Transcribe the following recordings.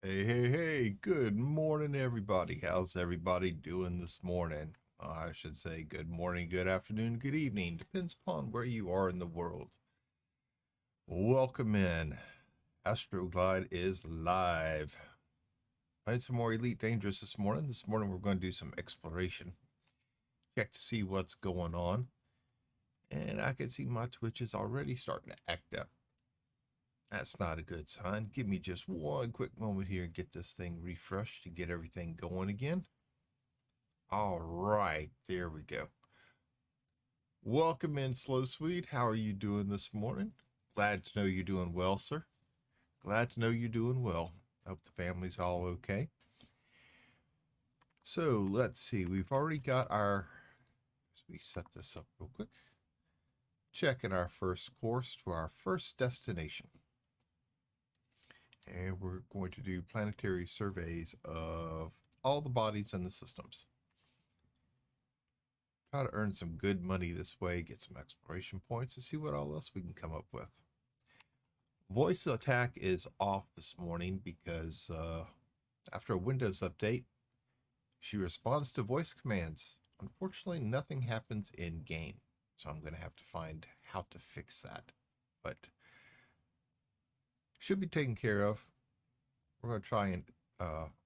Hey, good morning, everybody. How's everybody doing this morning? I should say good morning, good afternoon, good evening. Depends upon where you are in the world. Welcome in. Astroglide is live. Played some more Elite Dangerous this morning. This morning we're going to do some exploration. Check to see what's going on. And I can see my Twitch is already starting to act up. That's not a good sign. Give me just one quick moment here and get this thing refreshed to get everything going again. All right, there we go. Welcome in, Slow Sweet. How are you doing this morning? Glad to know you're doing well, sir. Glad to know you're doing well. Hope the family's all okay. So let's see. We've already got our, as we set this up real quick, checking our first course to our first destination. And we're going to do planetary surveys of all the bodies in the systems. Try to earn some good money this way, get some exploration points, and see what all else we can come up with. Voice attack is off this morning because after a Windows update, she responds to voice commands. Unfortunately, nothing happens in game, so I'm going to have to find how to fix that. But should be taken care of. We're going to try and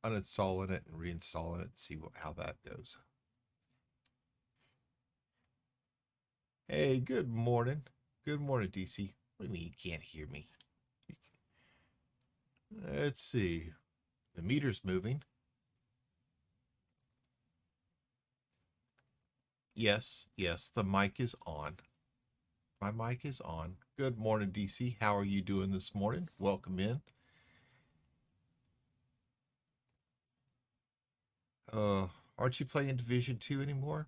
uninstalling it and reinstalling it and see how that goes. Hey, good morning. Good morning, DC. What do you mean you can't hear me? Let's see. The meter's moving. Yes, the mic is on. My mic is on. Good morning, DC. How are you doing this morning? Welcome in. Aren't you playing Division 2 anymore?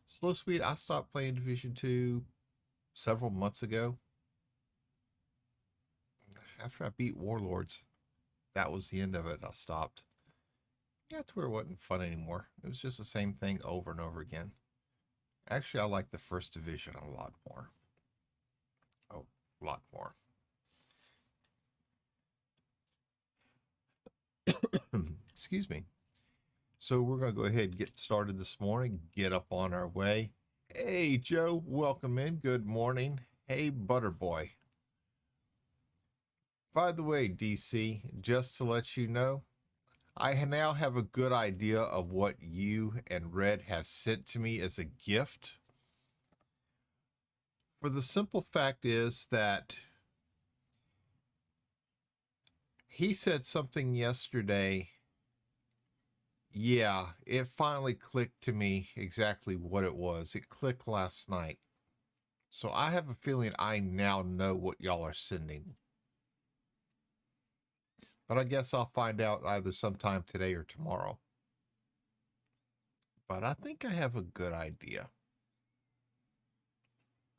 Slow Sweet, I stopped playing Division 2 several months ago. After I beat Warlords, that was the end of it. I stopped. Yeah, to where it wasn't fun anymore. It was just the same thing over and over again. Actually, I like the first division a lot more. Oh, a lot more. Excuse me. So we're going to go ahead and get started this morning. Get up on our way. Hey, Joe, welcome in. Good morning. Hey, Butterboy. By the way, DC, just to let you know, I now have a good idea of what you and Red have sent to me as a gift. For the simple fact is that he said something yesterday. Yeah, it finally clicked to me exactly what it was. It clicked last night. So I have a feeling I now know what y'all are sending. But I guess I'll find out either sometime today or tomorrow. But I think I have a good idea.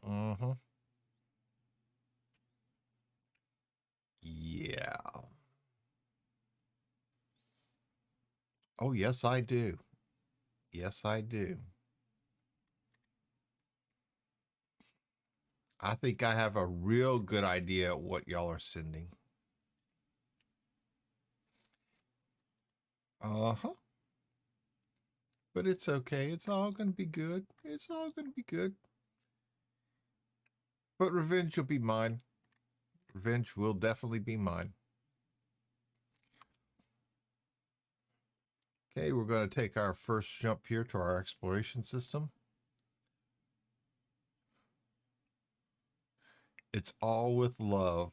Mm-hmm. Yeah. Oh, yes, I do. Yes, I do. I think I have a real good idea what y'all are sending. Uh-huh. But it's okay. It's all going to be good. It's all going to be good. But revenge will be mine. Revenge will definitely be mine. Okay, we're going to take our first jump here to our exploration system. It's all with love.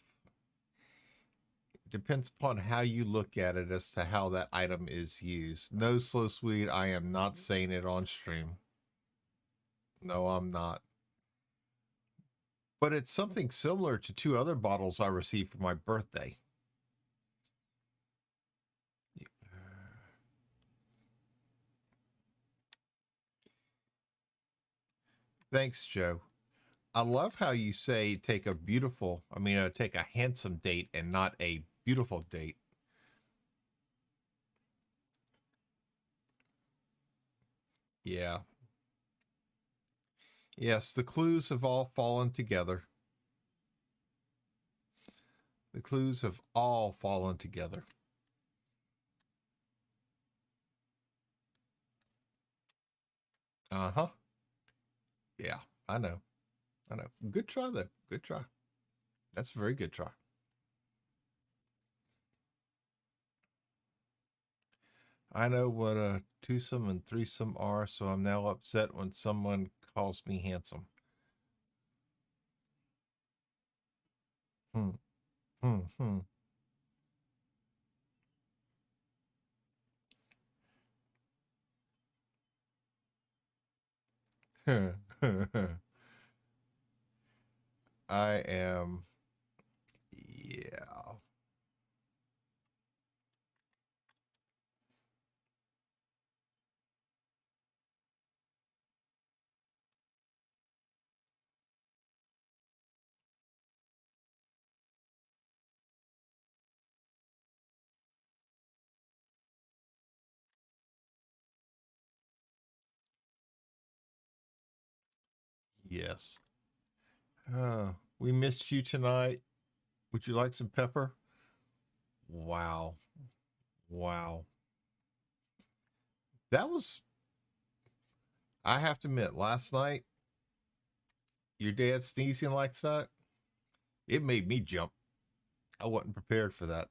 It depends upon how you look at it as to how that item is used. No, Slow Sweet, I am not saying it on stream. No, I'm not. But it's something similar to two other bottles I received for my birthday. Thanks, Joe. I love how you say take a take a handsome date and not a beautiful date. Yeah. Yes, the clues have all fallen together. The clues have all fallen together. Uh-huh. Yeah, I know. I know. Good try, though. Good try. That's a very good try. I know what a twosome and threesome are, so I'm now upset when someone calls me handsome. Hmm. Hmm. Hmm. I am. Yeah. Yes. We missed you tonight. Would you like some pepper? Wow. Wow. That was, I have to admit, last night, your dad sneezing like that, it made me jump. I wasn't prepared for that.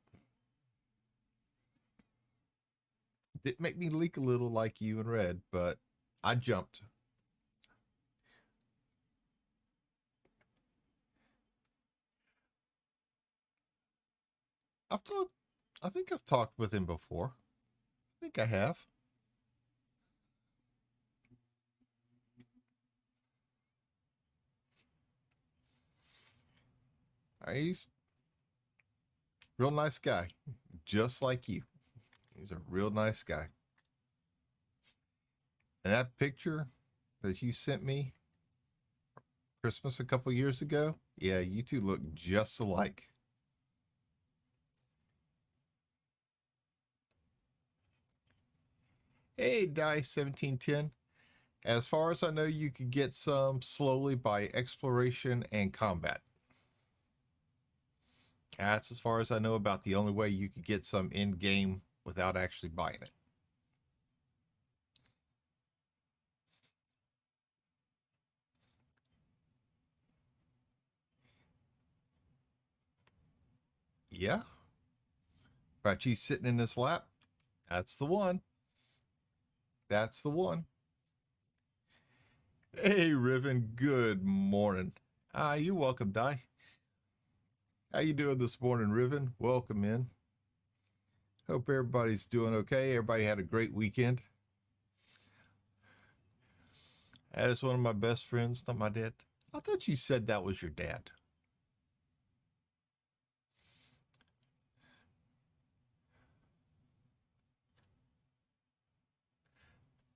Didn't make me leak a little like you and Red, but I jumped. I've talked, I think I've talked with him before. I think I have. He's a real nice guy, just like you. He's a real nice guy. And that picture that you sent me Christmas a couple years ago, yeah, you two look just alike. Hey, Dice 1710. As far as I know, you could get some slowly by exploration and combat. That's as far as I know about the only way you could get some in game without actually buying it. Yeah, about you sitting in this lap. That's the one. That's the one. Hey, Riven. Good morning. You're welcome, Di. How you doing this morning, Riven? Welcome in. Hope everybody's doing okay. Everybody had a great weekend. That is one of my best friends, not my dad. I thought you said that was your dad.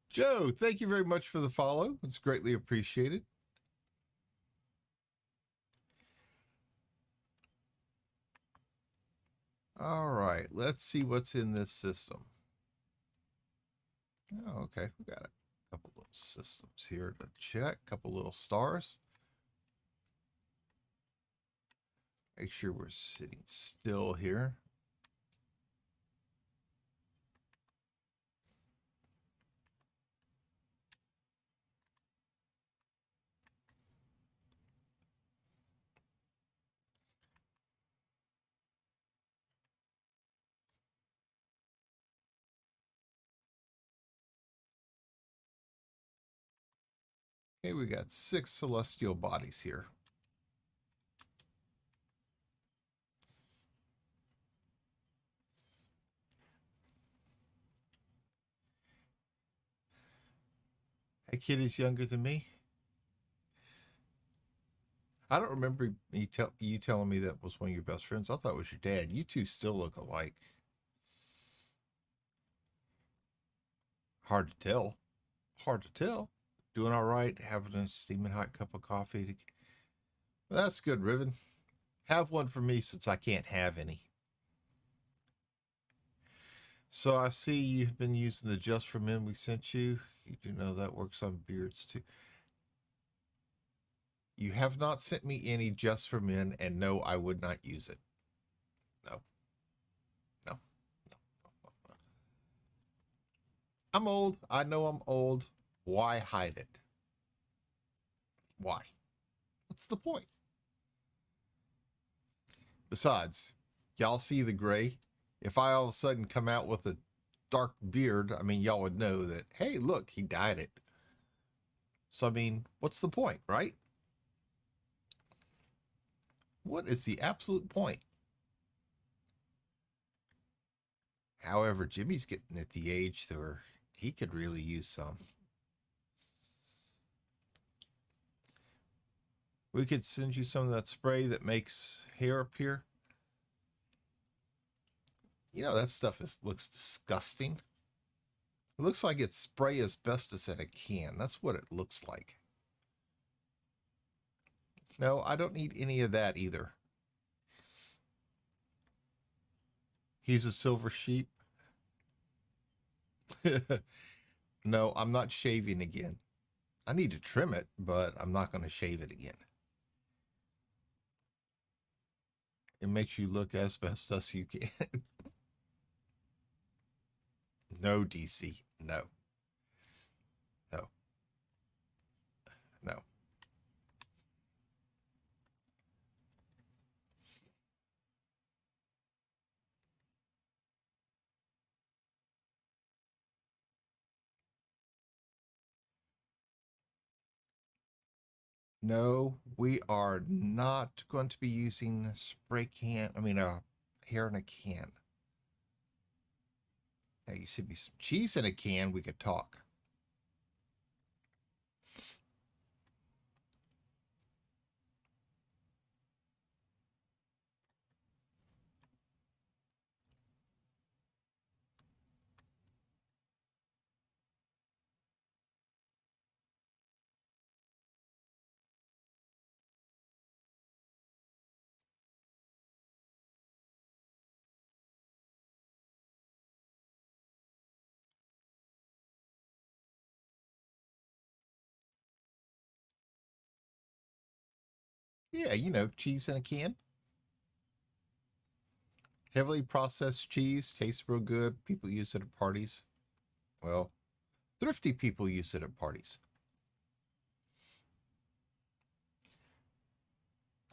Joe, thank you very much for the follow. It's greatly appreciated. All right, let's see what's in this system. Oh, okay, we got a couple little systems here to check, a couple little stars. Make sure we're sitting still here. Okay, we got 6 celestial bodies here. That kid is younger than me. I don't remember you telling me that was one of your best friends. I thought it was your dad. You two still look alike. Hard to tell. Hard to tell. Doing all right, having a steaming hot cup of coffee. Well, that's good, Riven. Have one for me since I can't have any. So I see you've been using the Just for Men we sent you. You do know that works on beards too. You have not sent me any Just for Men, and no, I would not use it. No, no, no. I'm old. I know I'm old. Why hide it? Why? What's the point? Besides, y'all see the gray? If I all of a sudden come out with a dark beard, I mean, y'all would know that, hey, look, he dyed it. So, I mean, what's the point, right? What is the absolute point? However, Jimmy's getting at the age where he could really use some. We could send you some of that spray that makes hair appear. You know, that stuff looks disgusting. It looks like it's spray asbestos in a can. That's what it looks like. No, I don't need any of that either. He's a silver sheep. No, I'm not shaving again. I need to trim it, but I'm not going to shave it again. It makes you look as best as you can. No, DC. No. No. No. No, we are not going to be using spray can. Hair in a can. Now, you send me some cheese in a can, we could talk. Yeah, you know, cheese in a can. Heavily processed cheese tastes real good. People use it at parties. Well, thrifty people use it at parties.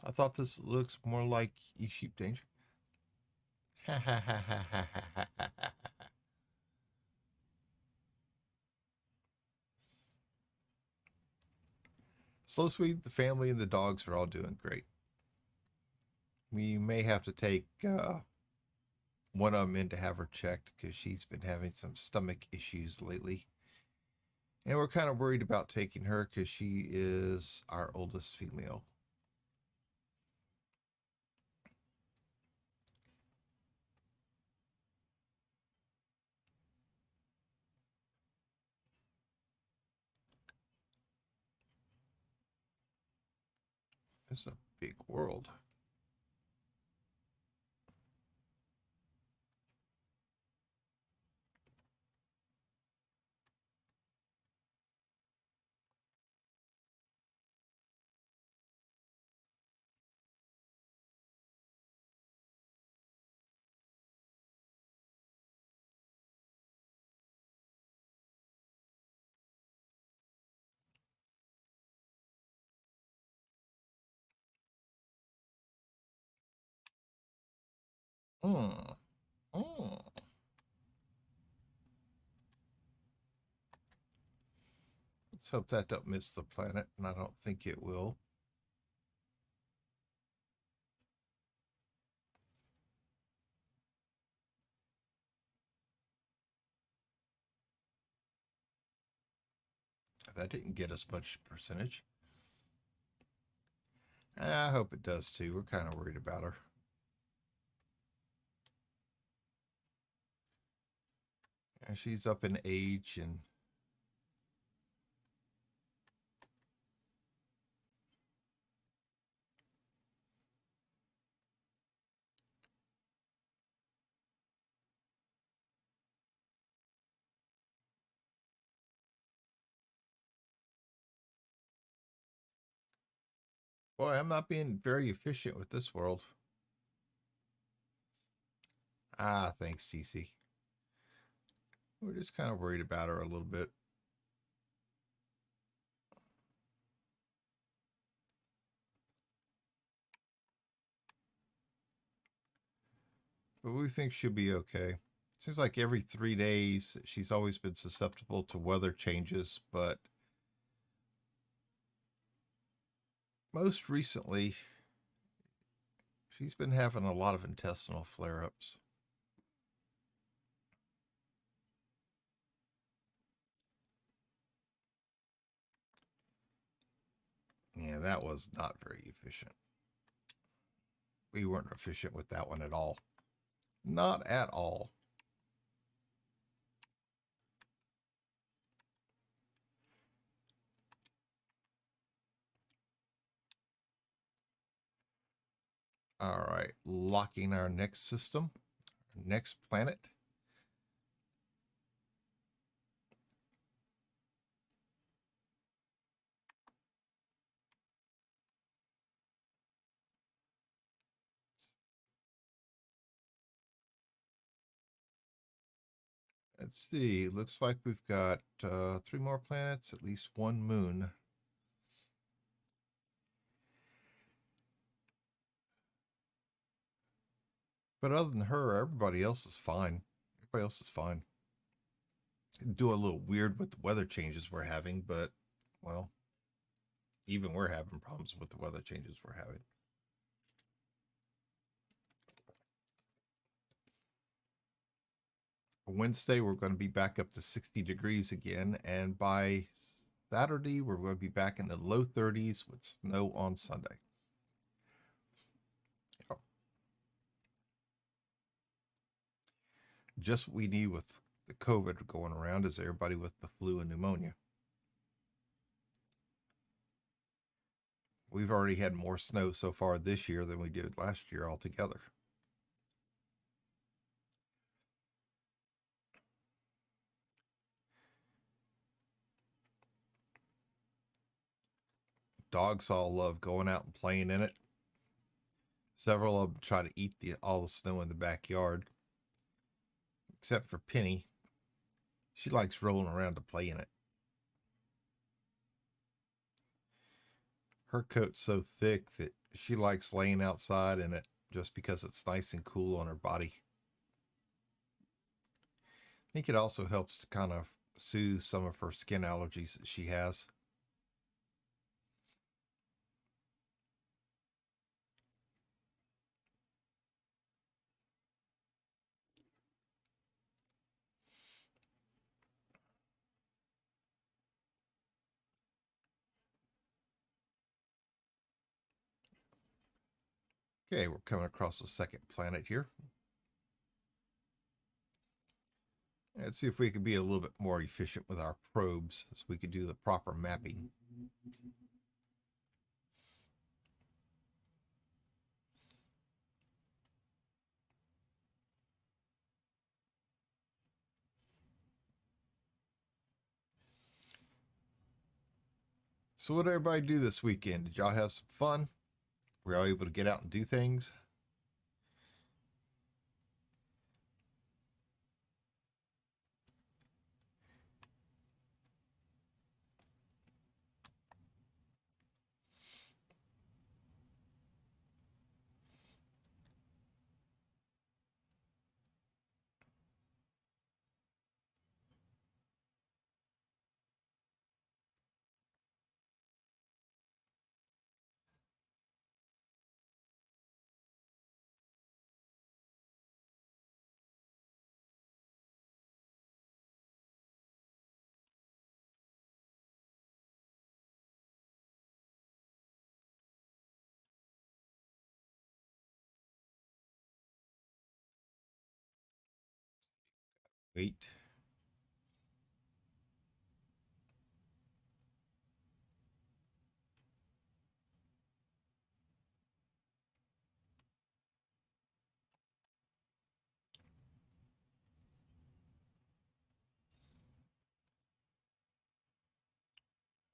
I thought this looks more like sheep danger. Ha ha ha ha ha ha ha ha. Slow Sweet, the family, and the dogs are all doing great. We may have to take one of them in to have her checked because she's been having some stomach issues lately. And we're kind of worried about taking her because she is our oldest female. It's a big world. Mm. Mm. Let's hope that don't miss the planet, and I don't think it will. That didn't get us much percentage. I hope it does too. We're kind of worried about her. And she's up in age and boy, I'm not being very efficient with this world. Thanks, TC. We're just kind of worried about her a little bit. but we think she'll be okay. Seems like every 3 days she's always been susceptible to weather changes, but most recently she's been having a lot of intestinal flare ups. Yeah, that was not very efficient. We weren't efficient with that one at all. Not at all. All right, locking our next system, our next planet. Let's see. Looks like we've got 3 more planets, at least 1 moon. But other than her, everybody else is fine. Everybody else is fine. Do a little weird with the weather changes we're having, but well, even we're having problems with the weather changes we're having. Wednesday, we're going to be back up to 60 degrees again. And by Saturday, we're going to be back in the low 30s with snow on Sunday. Just what we need with the COVID going around is everybody with the flu and pneumonia. We've already had more snow so far this year than we did last year altogether. Dogs all love going out and playing in it. Several of them try to eat all the snow in the backyard, except for Penny. She likes rolling around to play in it. Her coat's so thick that she likes laying outside in it just because it's nice and cool on her body. I think it also helps to kind of soothe some of her skin allergies that she has. Okay, we're coming across the second planet here. Let's see if we could be a little bit more efficient with our probes so we could do the proper mapping. So what did everybody do this weekend? Did y'all have some fun? Were y'all able to get out and do things? Wait.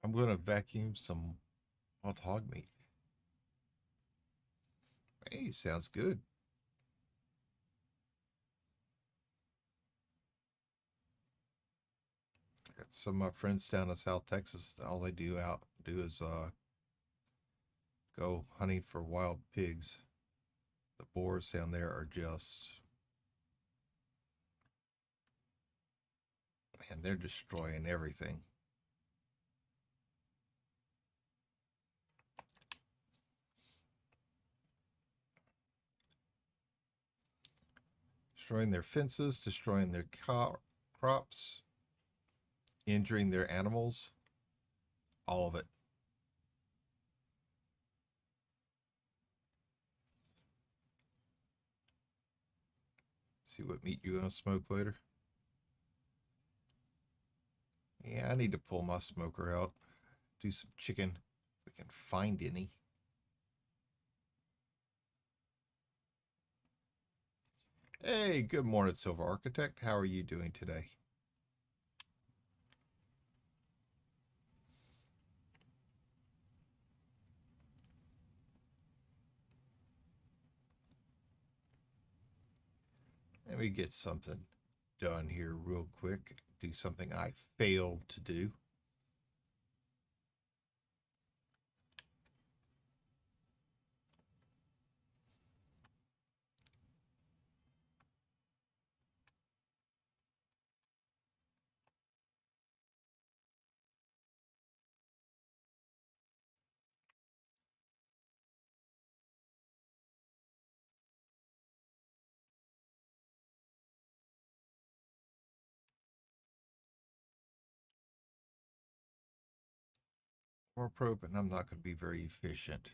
I'm going to vacuum some hot hog meat. Hey, sounds good. Got some of my friends down in South Texas. All they do is go hunting for wild pigs. The boars down there are just Man, they're destroying everything. Destroying their fences, destroying their crops, injuring their animals. All of it. See what meat you're going to smoke later. Yeah, I need to pull my smoker out. Do some chicken if we can find any. Hey, good morning, Silver Architect. How are you doing today? Let me get something done here real quick. Do something I failed to do. More probe, and I'm not going to be very efficient.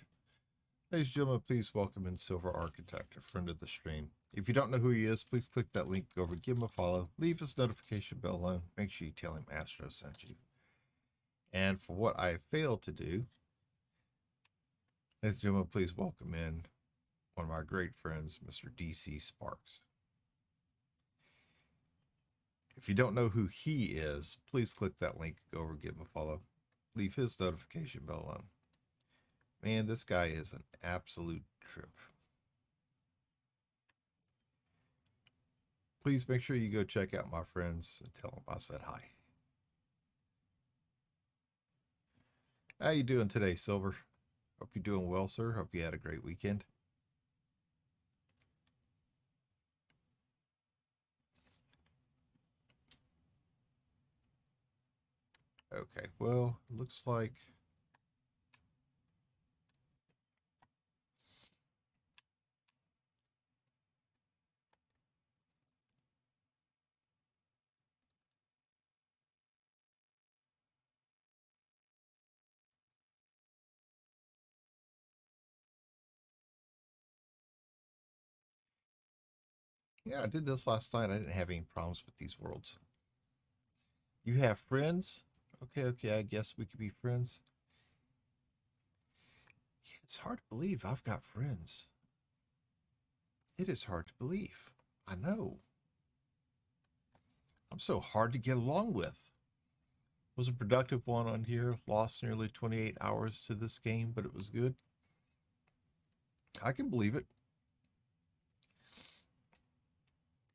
Ladies and gentlemen, please welcome in Silver Architect, a friend of the stream. If you don't know who he is, please click that link over, give him a follow, leave his notification bell on, make sure you tell him Astro sent you. And for what I failed to do, ladies and gentlemen, please welcome in one of my great friends, Mr. DC Sparks. If you don't know who he is, please click that link, go over, give him a follow, leave his notification bell on. Man, this guy is an absolute trip. Please make sure you go check out my friends and tell them I said hi. How you doing today, Silver? Hope you're doing well, sir. Hope you had a great weekend. Okay, well, looks like yeah, I did this last night. I didn't have any problems with these worlds. You have friends? Okay, I guess we could be friends. It's hard to believe I've got friends. It is hard to believe. I know. I'm so hard to get along with. Was a productive one on here. Lost nearly 28 hours to this game, but it was good. I can believe it.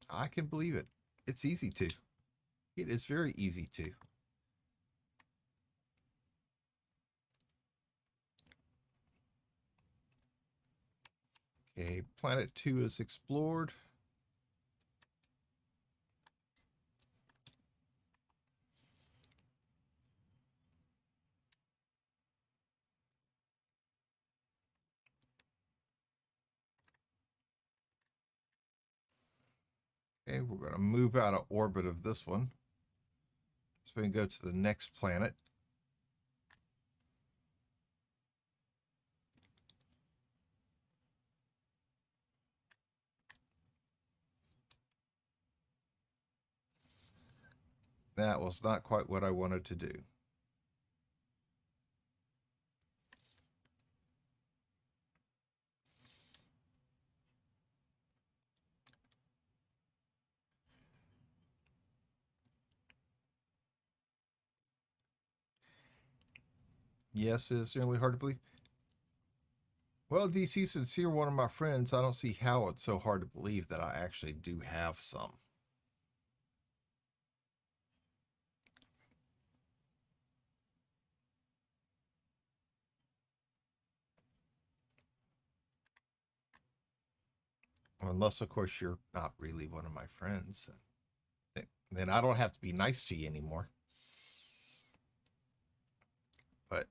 I can believe it. It's easy to. It is very easy to. Okay, Planet 2 is explored. Okay, we're going to move out of orbit of this one. So we can go to the next planet. That was not quite what I wanted to do. Yes, it's nearly hard to believe. Well, DC, since you're one of my friends, I don't see how it's so hard to believe that I actually do have some. Unless, of course, you're not really one of my friends. Then I don't have to be nice to you anymore. But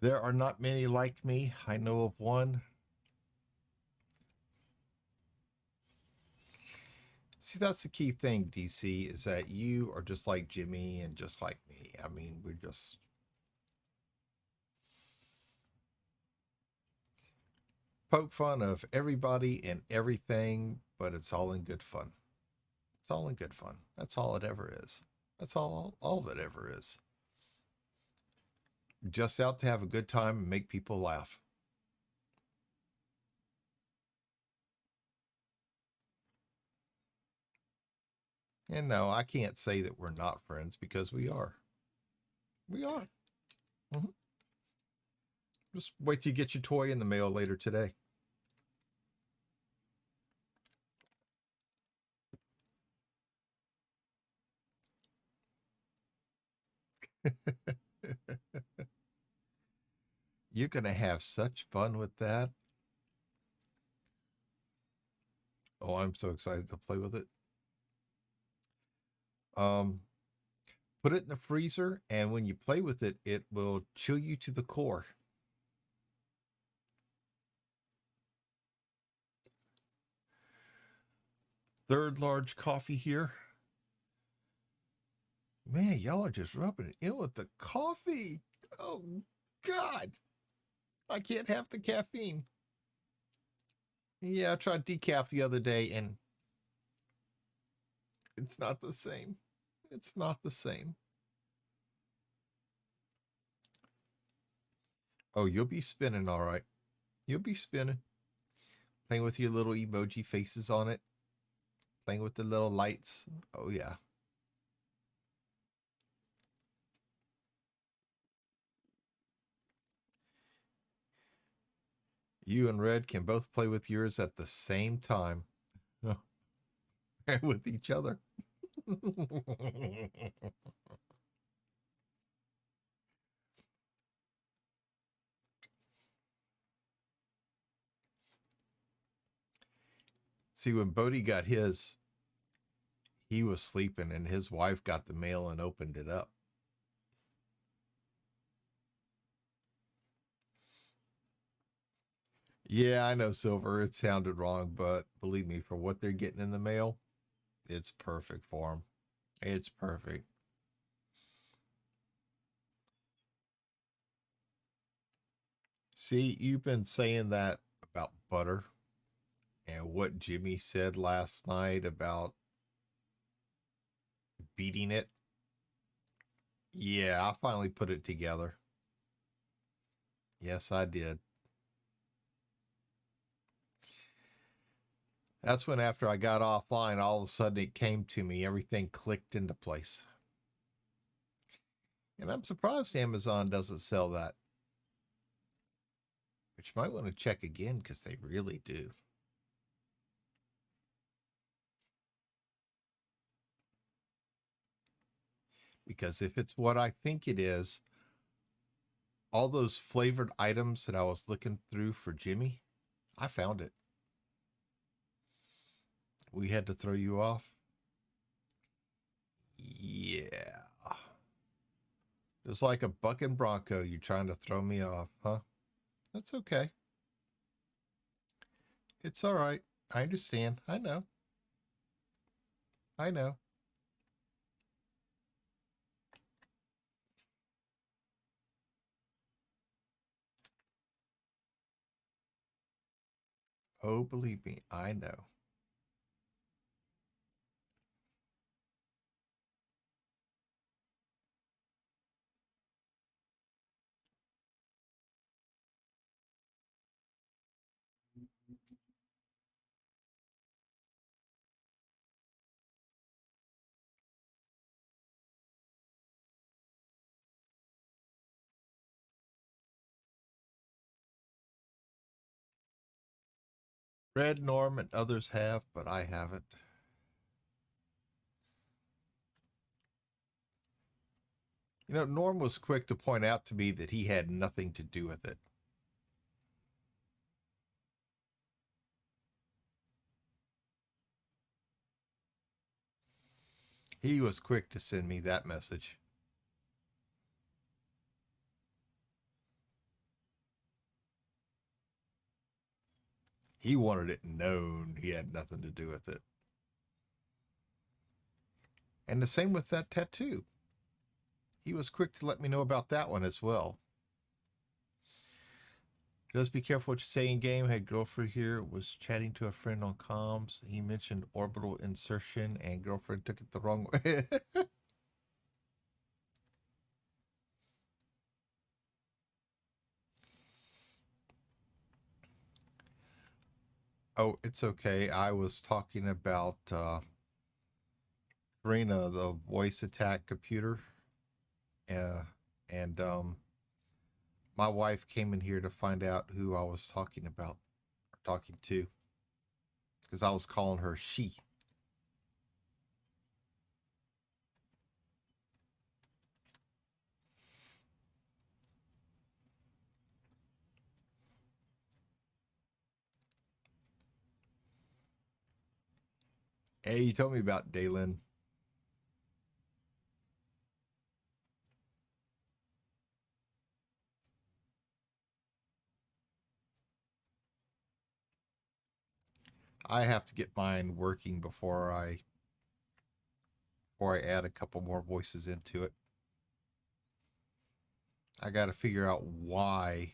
there are not many like me. I know of one. See, that's the key thing, DC, is that you are just like Jimmy and just like me. I mean, we're just poke fun of everybody and everything, but it's all in good fun. It's all in good fun. That's all it ever is. That's all of it ever is. Just out to have a good time and make people laugh. And no, I can't say that we're not friends because we are. We are. Mhm. Just wait till you get your toy in the mail later today. You're going to have such fun with that. Oh, I'm so excited to play with it. Um, put it in the freezer, and when you play with it, it will chill you to the core. Third large coffee here. Man, y'all are just rubbing it in with the coffee. Oh, God. I can't have the caffeine. Yeah, I tried decaf the other day, and it's not the same. It's not the same. Oh, you'll be spinning all right. You'll be spinning. Playing with your little emoji faces on it. Playing with the little lights. Oh, yeah. You and Red can both play with yours at the same time. And with each other. See, when Bodie got his, he was sleeping and his wife got the mail and opened it up. Yeah, I know, Silver. It sounded wrong, but believe me, for what they're getting in the mail, it's perfect for them. It's perfect. See, you've been saying that about butter and what Jimmy said last night about beating it. Yeah, I finally put it together. Yes, I did. That's when, after I got offline, all of a sudden it came to me. Everything clicked into place. And I'm surprised Amazon doesn't sell that. But you might want to check again because they really do. Because if it's what I think it is, all those flavored items that I was looking through for Jimmy, I found it. We had to throw you off. Yeah. Just like a bucking bronco, you're trying to throw me off, huh? That's okay. It's all right. I understand. I know. I know. Oh, believe me, I know. Red, Norm, and others have, but I haven't. You know, Norm was quick to point out to me that he had nothing to do with it. He was quick to send me that message. He wanted it known he had nothing to do with it. And the same with that tattoo. He was quick to let me know about that one as well. Just be careful what you say in game. Had girlfriend here, was chatting to a friend on comms. He mentioned orbital insertion and girlfriend took it the wrong way. Oh, it's okay. I was talking about Karina, the voice attack computer. And my wife came in here to find out who I was talking about, or talking to, because I was calling her she. Hey, you told me about Dalen. I have to get mine working before I add a couple more voices into it. I got to figure out why.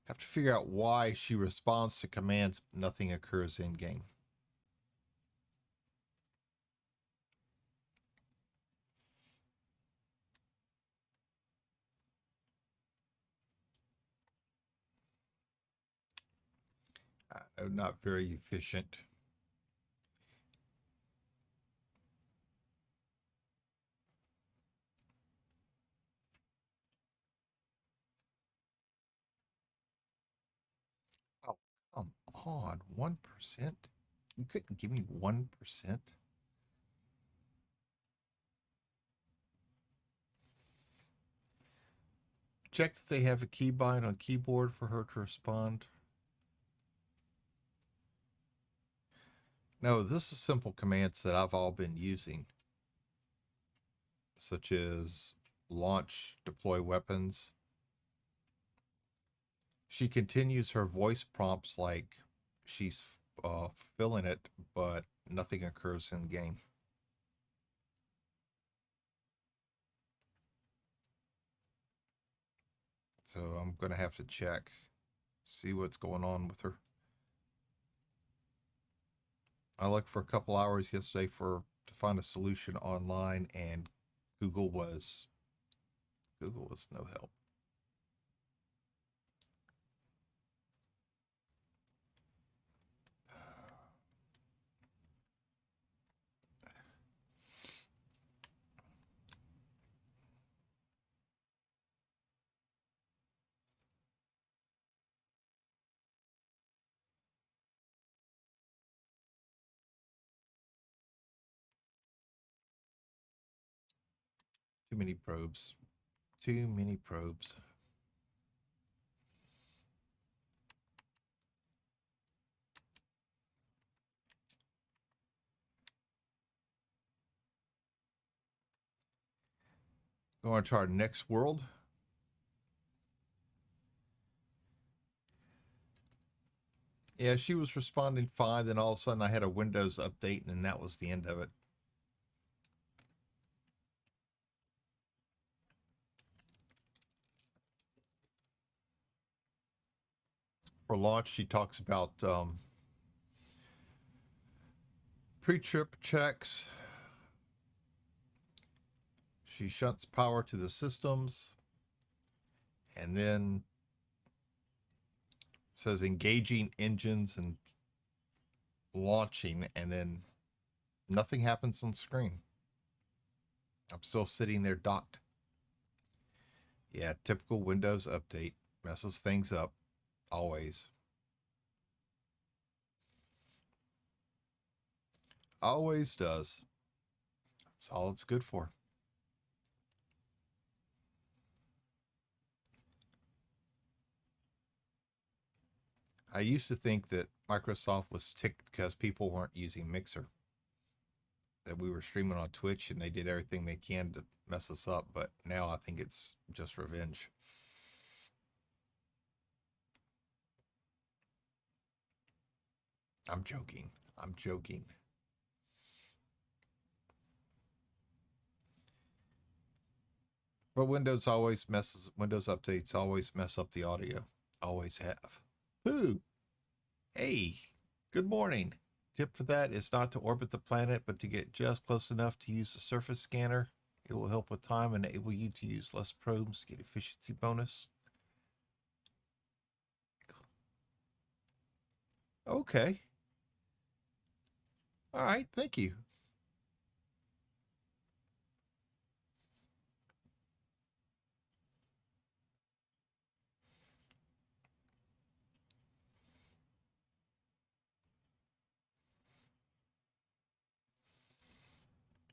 Have to figure out why she responds to commands, but nothing occurs in game. Not very efficient. Oh, come on. 1%? You couldn't give me 1%? Check that they have a keybind on keyboard for her to respond. No, this is simple commands that I've all been using, such as launch, deploy weapons. She continues her voice prompts like she's filling it, but nothing occurs in game. So I'm going to have to check, see what's going on with her. I looked for a couple hours yesterday to find a solution online, and Google was no help. Too many probes. Too many probes. Going to our next world. Yeah, she was responding fine. Then all of a sudden I had a Windows update, and that was the end of it. For launch, she talks about pre-trip checks. She shunts power to the systems, and then says engaging engines and launching, and then nothing happens on screen. I'm still sitting there docked. Yeah, typical Windows update. Messes things up, always. Always does. That's all it's good for. I used to think that Microsoft was ticked because people weren't using Mixer, that we were streaming on Twitch and they did everything they can to mess us up, but now I think it's just revenge. I'm joking. I'm joking. But Windows updates always mess up the audio. Always have. Who? Hey, good morning. Tip for that is not to orbit the planet, but to get just close enough to use the surface scanner. It will help with time and enable you to use less probes, get efficiency bonus. Okay. All right, thank you.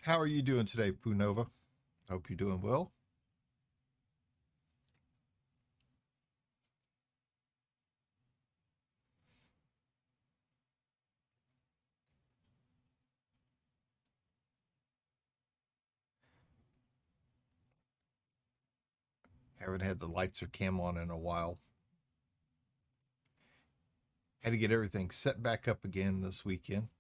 How are you doing today, Punova? Hope you're doing well. Haven't had the lights or cam on in a while. Had to get everything set back up again this weekend.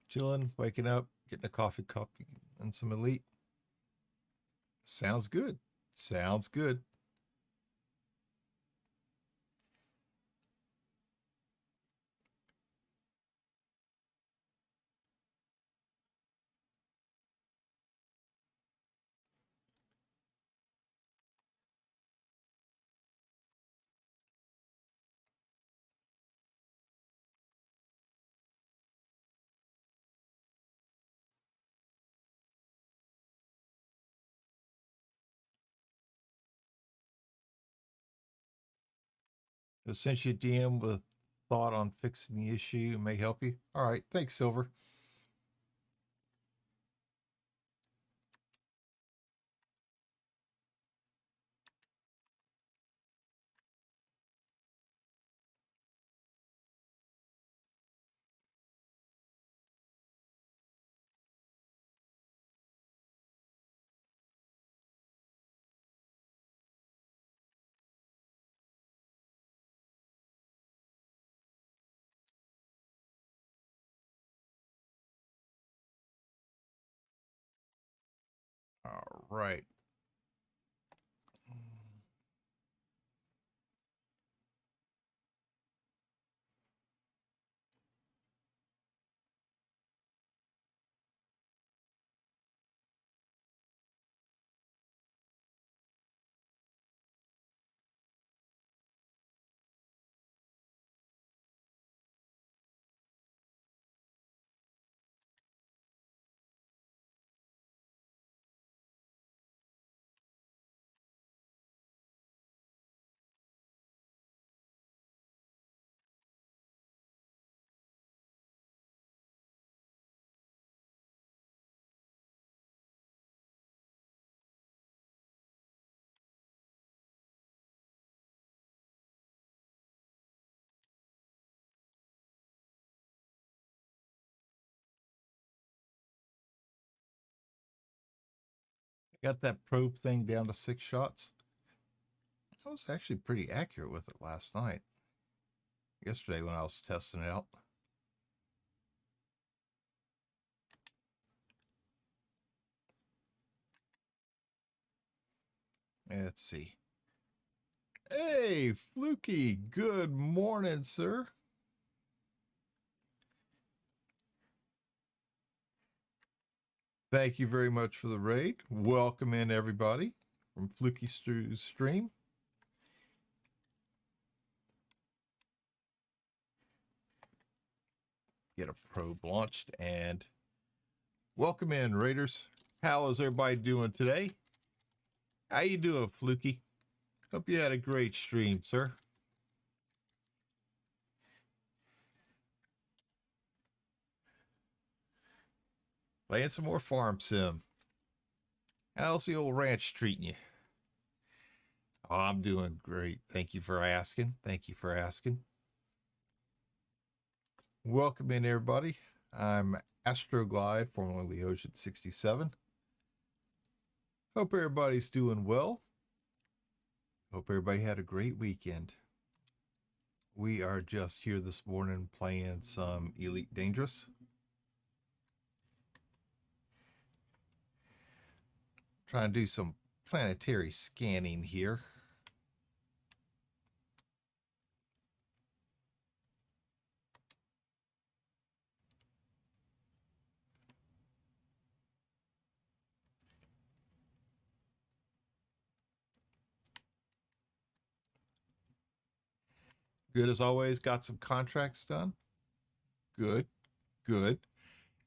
Chilling, waking up, getting a coffee cup and some Elite. Sounds good. Sounds good. I sent you a DM with thought on fixing the issue. It may help you. All right. Thanks, Silver. All right. Got that probe thing down to 6 shots. I was actually pretty accurate with it last night. Yesterday when I was testing it out. Let's see. Hey, Fluky. Good morning, sir. Thank you very much for the raid. Welcome in, everybody, from Fluky Stream. Get a probe launched and welcome in, Raiders. How is everybody doing today? How you doing, Fluky? Hope you had a great stream, sir. Playing some more Farm Sim. How's the old ranch treating you? Oh, I'm doing great. Thank you for asking. Thank you for asking. Welcome in, everybody. I'm Astroglide, formerly Ocean 67. Hope everybody's doing well. Hope everybody had a great weekend. We are just here this morning playing some Elite Dangerous. Trying to do some planetary scanning here. Good as always. Got some contracts done. Good, good.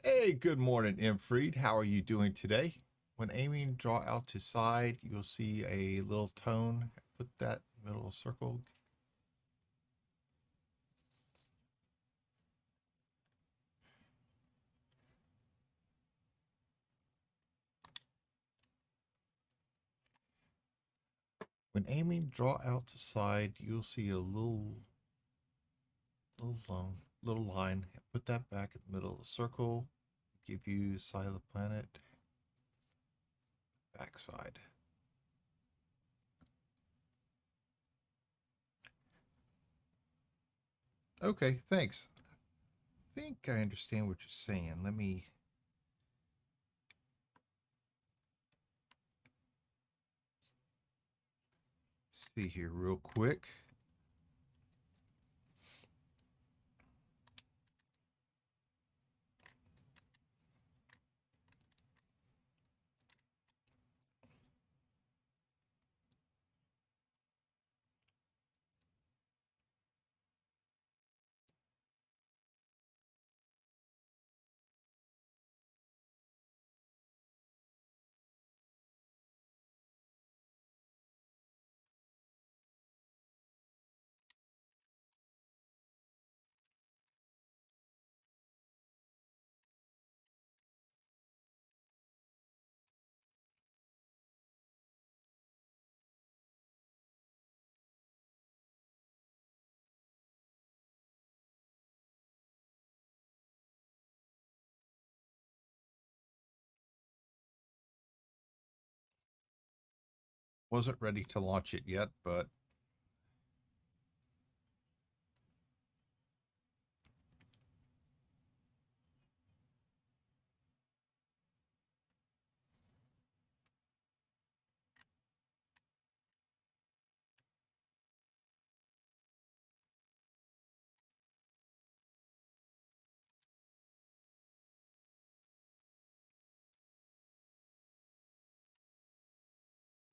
Hey, good morning, Imfried. How are you doing today? When aiming, draw out to side. You'll see a little tone. Put that middle circle. When aiming, draw out to side. You'll see a little line. Put that back in the middle of the circle. Give you side of the planet. Backside. Okay, thanks. I think I understand what you're saying. Let me see here real quick. Wasn't ready to launch it yet, but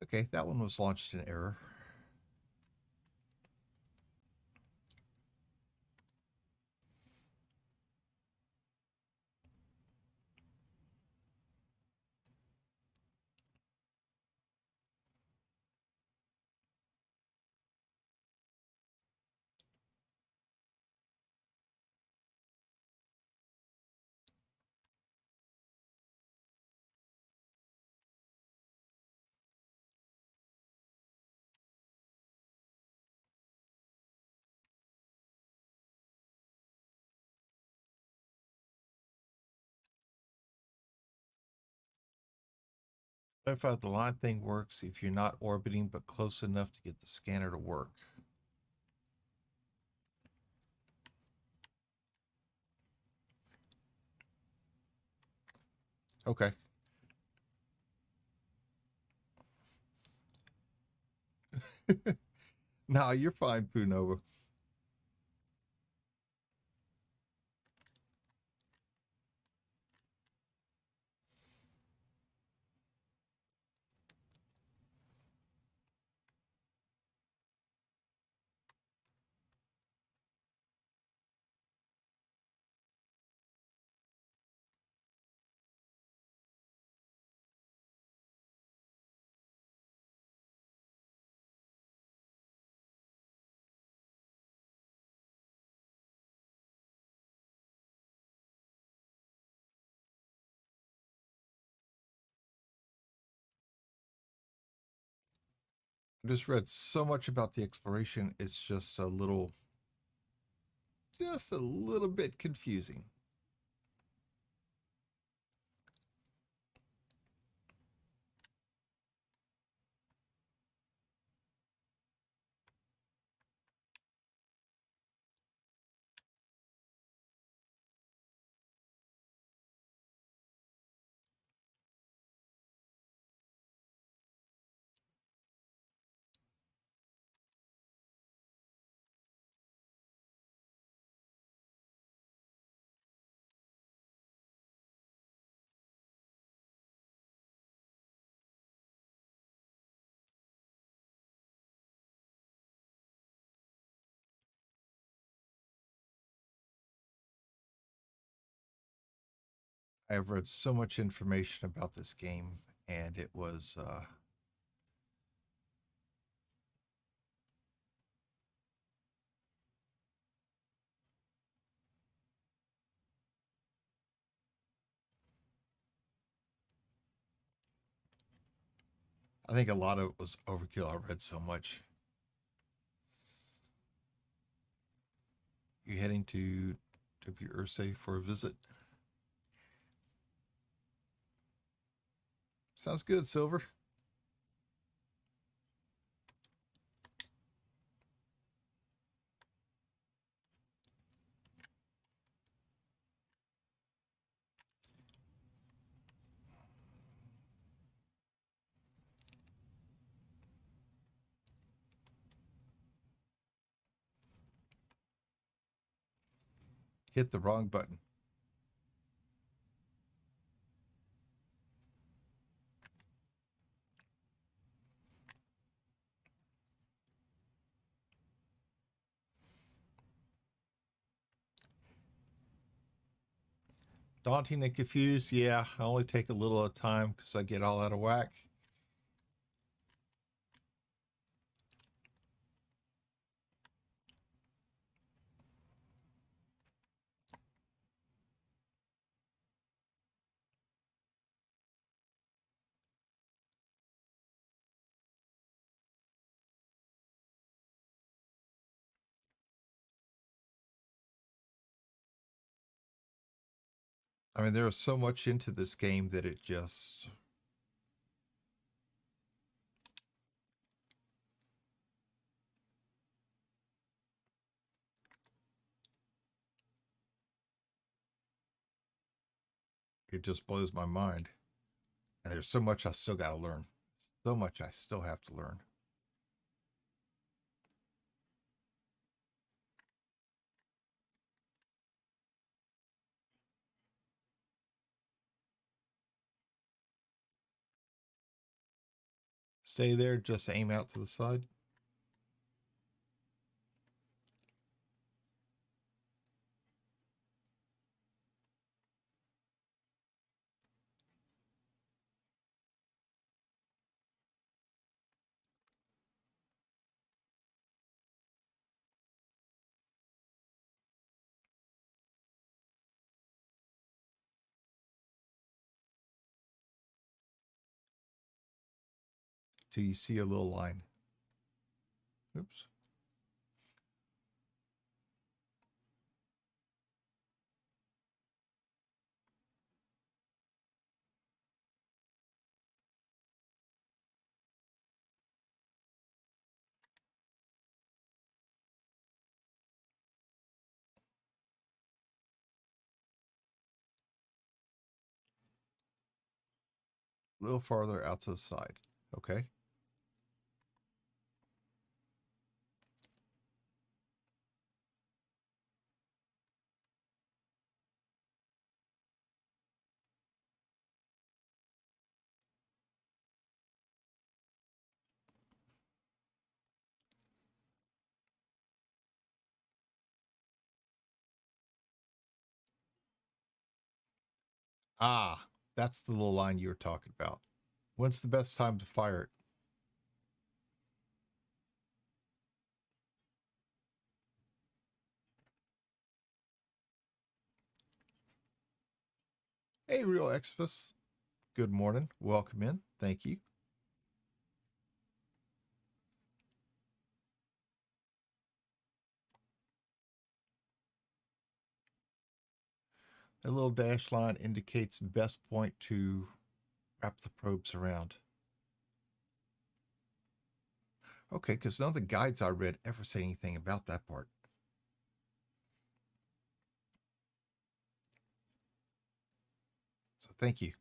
okay, that one was launched in error. Clarify the line thing works if you're not orbiting but close enough to get the scanner to work. Okay. No, you're fine, Punova. I just read so much about the exploration, it's just a little bit confusing. I have read so much information about this game, and it was I think a lot of it was overkill. I read so much. You heading to W. Ursay for a visit? Sounds good, Silver. Hit the wrong button. Daunting and confused. Yeah, I only take a little at a time because I get all out of whack. I mean, there is so much into this game that it just. It just blows my mind. And there's so much I still got to learn. So much I still have to learn. Stay there, just aim out to the side. Till you see a little line. Oops. A little farther out to the side. Okay. Ah, that's the little line you were talking about. When's the best time to fire it? Hey, Real Exfus. Good morning. Welcome in. Thank you. A little dash line indicates best point to wrap the probes around. Okay, because none of the guides I read ever say anything about that part. So thank you.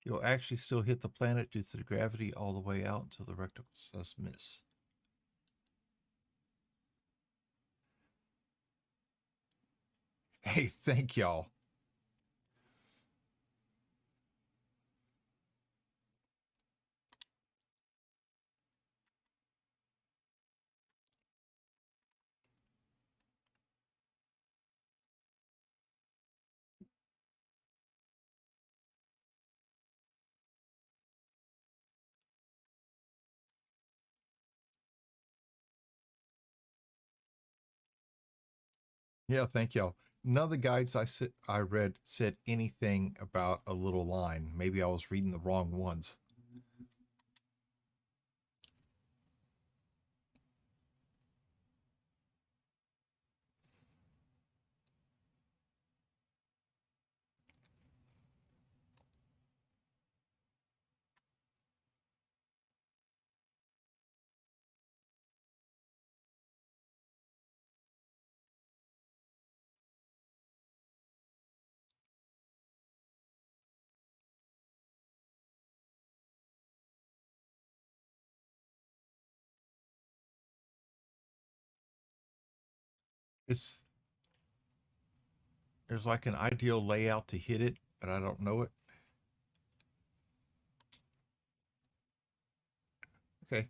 You'll actually still hit the planet due to the gravity all the way out until the reticle says miss. Hey, thank y'all. Yeah, thank y'all. None of the guides I read said anything about a little line. Maybe I was reading the wrong ones. It's There's like an ideal layout to hit it, but I don't know it. Okay.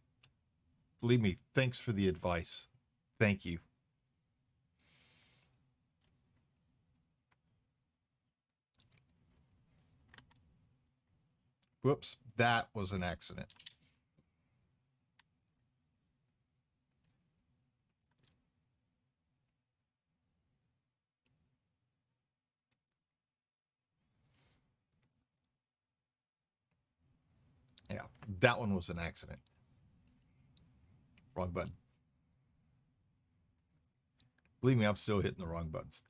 Believe me, thanks for the advice. Thank you. Whoops, that was an accident. Yeah, that one was an accident. Wrong button. Believe me, I'm still hitting the wrong buttons.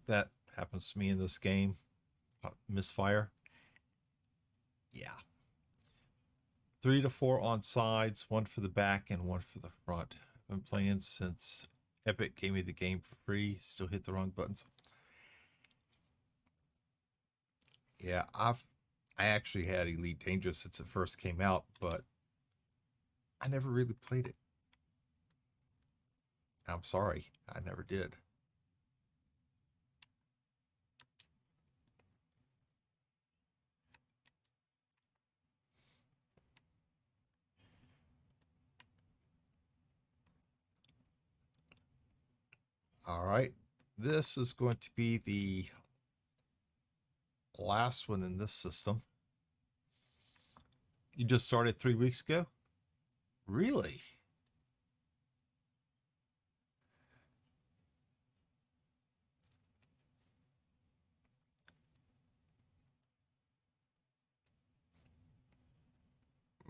That happens to me in this game. Misfire. Yeah. 3 to 4 on sides, 1 for the back and 1 for the front. I've been playing since Epic gave me the game for free. Still hit the wrong buttons. Yeah, I actually had Elite Dangerous since it first came out, but I never really played it. I'm sorry, I never did. All right, this is going to be the last one in this system. You just started 3 weeks ago? Really?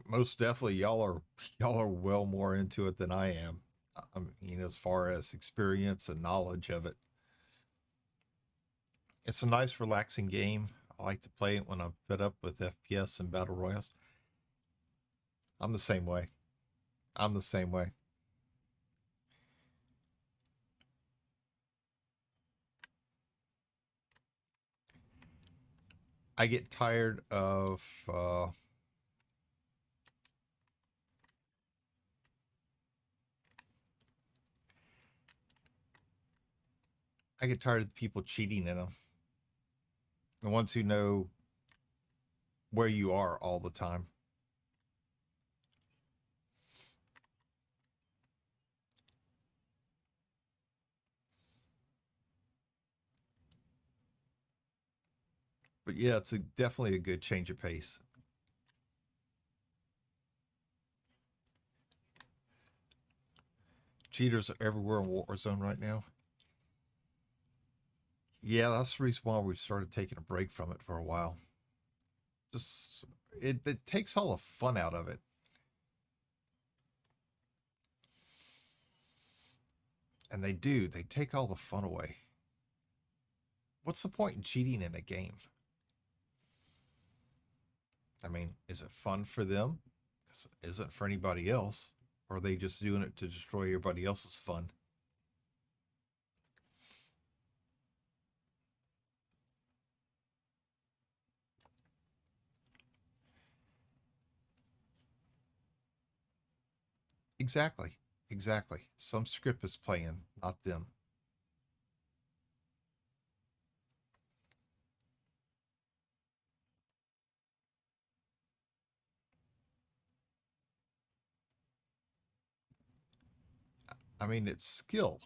Most definitely, y'all are well more into it than I am. I mean, as far as experience and knowledge of it, it's a nice, relaxing game. I like to play it when I'm fed up with FPS and battle royals. I'm the same way. I'm the same way. I get tired of I get tired of the people cheating in them. The ones who know where you are all the time. But yeah, it's definitely a good change of pace. Cheaters are everywhere in Warzone right now. Yeah, that's the reason why we started taking a break from it for a while. Just it takes all the fun out of it. And they do. They take all the fun away. What's the point in cheating in a game? I mean, is it fun for them? Is it for anybody else? Or are they just doing it to destroy everybody else's fun? Exactly. Exactly. Some script is playing, not them. I mean, it's skill.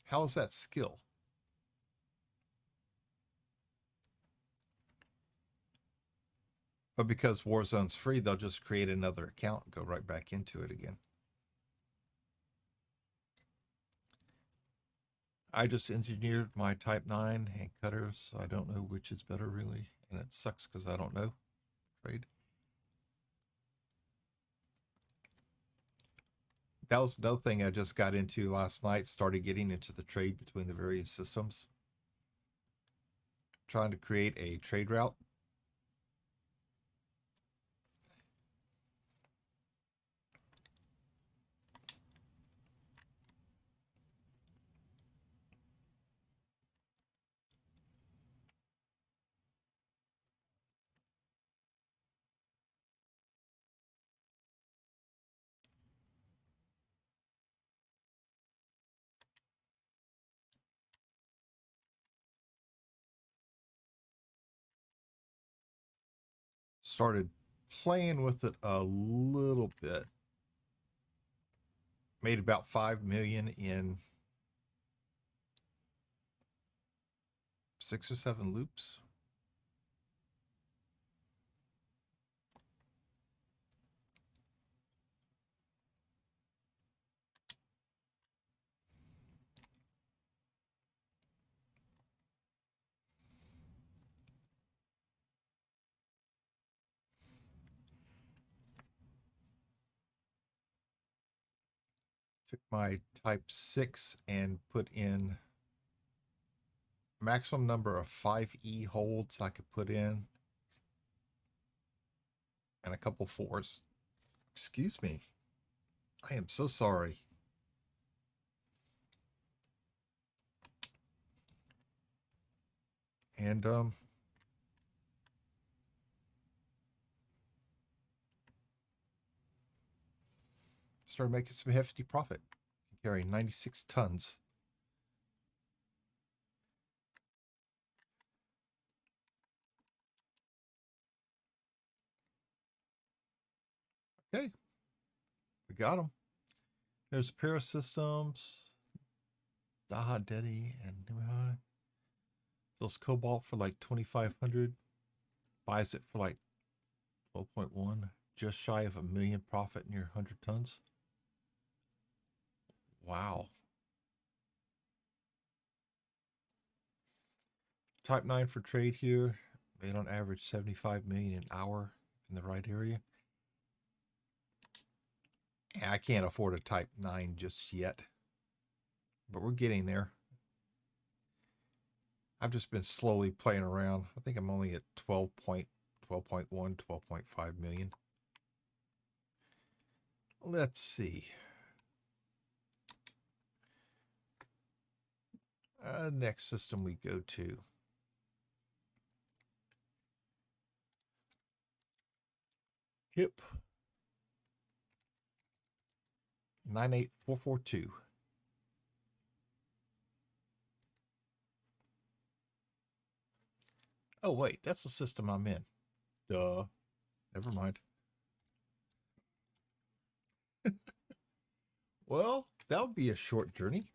How is that skill? But because Warzone's free, they'll just create another account and go right back into it again. I just engineered my Type 9 hand cutter, so I don't know which is better really. And it sucks because I don't know. Trade. That was another thing I just got into last night, started getting into the trade between the various systems. Trying to create a trade route. Started playing with it a little bit. Made about 5 million in 6 or 7 loops. Took my Type 6 and put in maximum number of 5E holds I could put in and a couple 4s. Excuse me. I am so sorry. And started making some hefty profit, carrying 96 tons. Okay, we got them. There's a pair of systems, Daha Dedi and Nimihai. Sells Cobalt for like 2,500. Buys it for like 12.1, just shy of $1 million profit near 100 tons. Wow. Type 9 for trade here. Made on average 75 million an hour in the right area. And I can't afford a Type 9 just yet, but we're getting there. I've just been slowly playing around. I think I'm only at 12.1, 12.5 million. Let's see. Next system we go to. HIP 98442. Oh, wait, that's the system I'm in. Duh. Never mind. Well, that would be a short journey.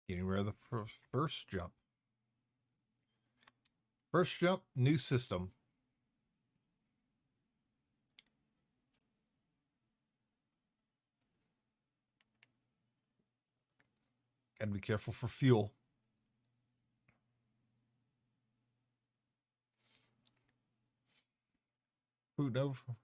Getting rid of the first jump. First jump, new system. Got to be careful for fuel. Food over.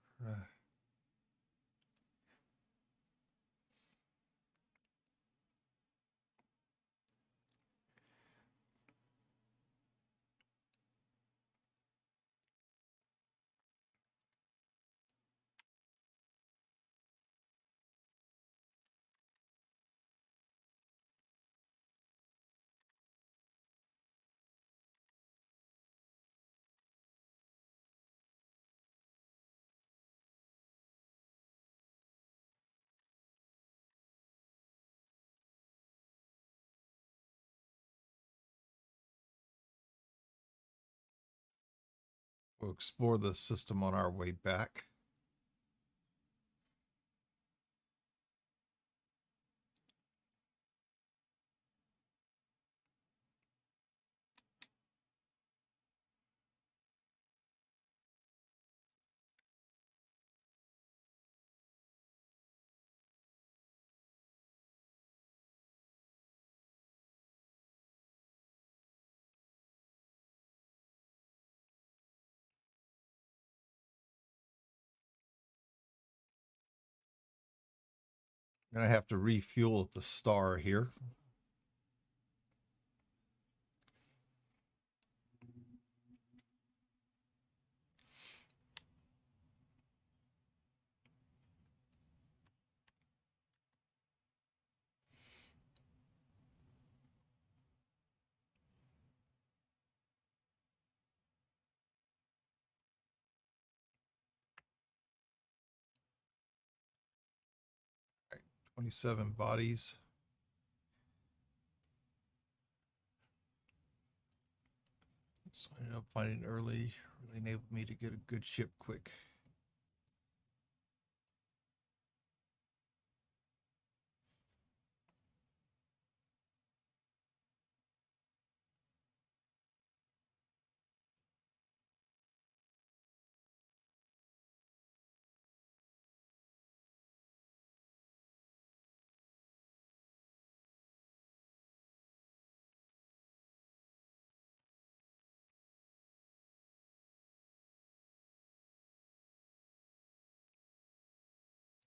'We'll explore the system on our way back. Gonna have to refuel at the star here. All right, 27 bodies. So I ended up finding early, really enabled me to get a good ship quick.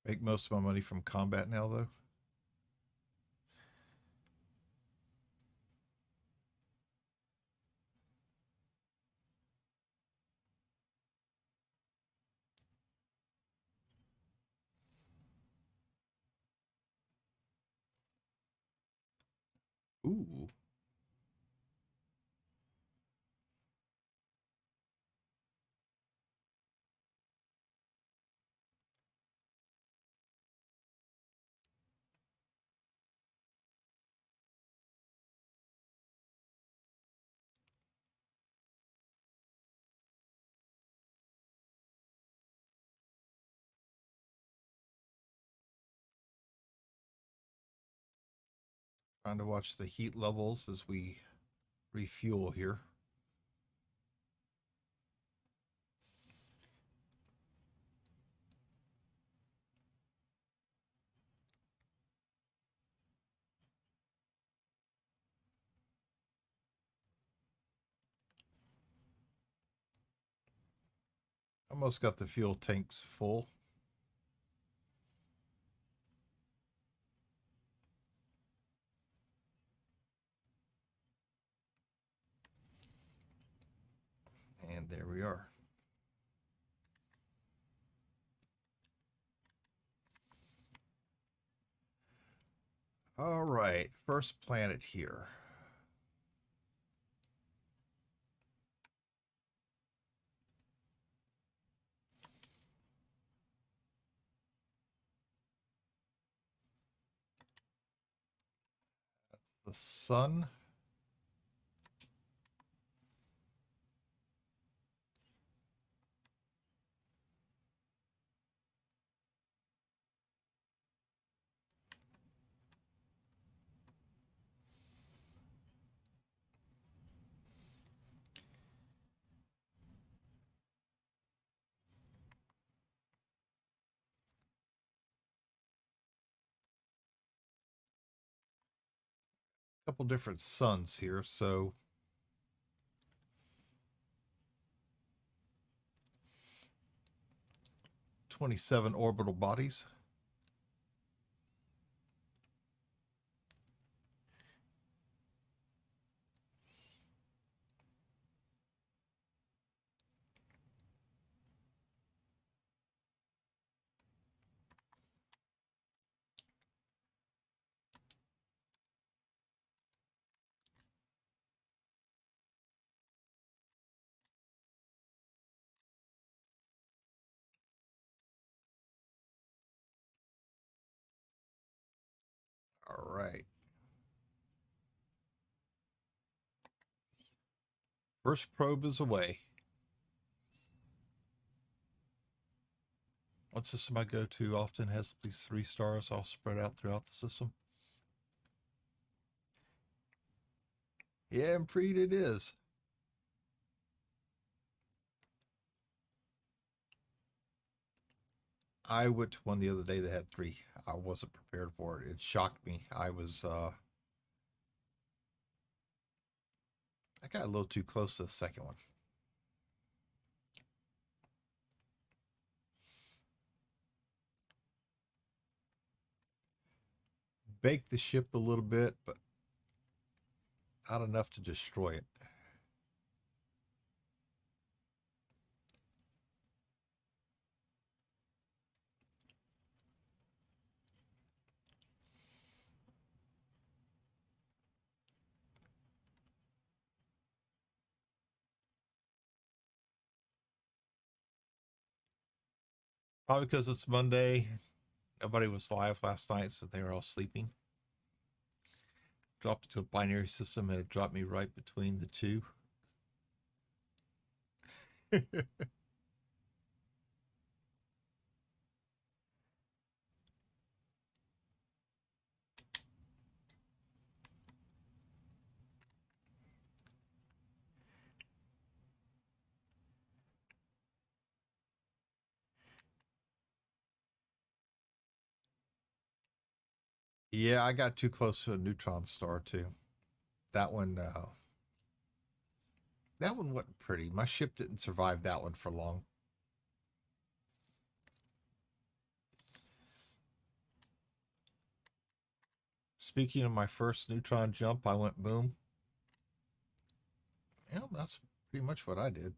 Make most of my money from combat now, though. Ooh. Trying to watch the heat levels as we refuel here. Almost got the fuel tanks full. And there we are. All right, first planet here. That's the sun. couple different suns here. So 27 orbital bodies. All right. First probe is away. One system I go to often has at least 3 stars all spread out throughout the system. Yeah, and Freed it is. I went to one the other day that had 3. I wasn't prepared for it. It shocked me. I got a little too close to the second one. Baked the ship a little bit, but not enough to destroy it. Probably because it's Monday. Nobody was live last night, so they were all sleeping. Dropped it to a binary system and it dropped me right between the two. Yeah, I got too close to a neutron star too. That one wasn't pretty. My ship didn't survive that one for long. Speaking of my first neutron jump, I went boom. Yeah, that's pretty much what I did.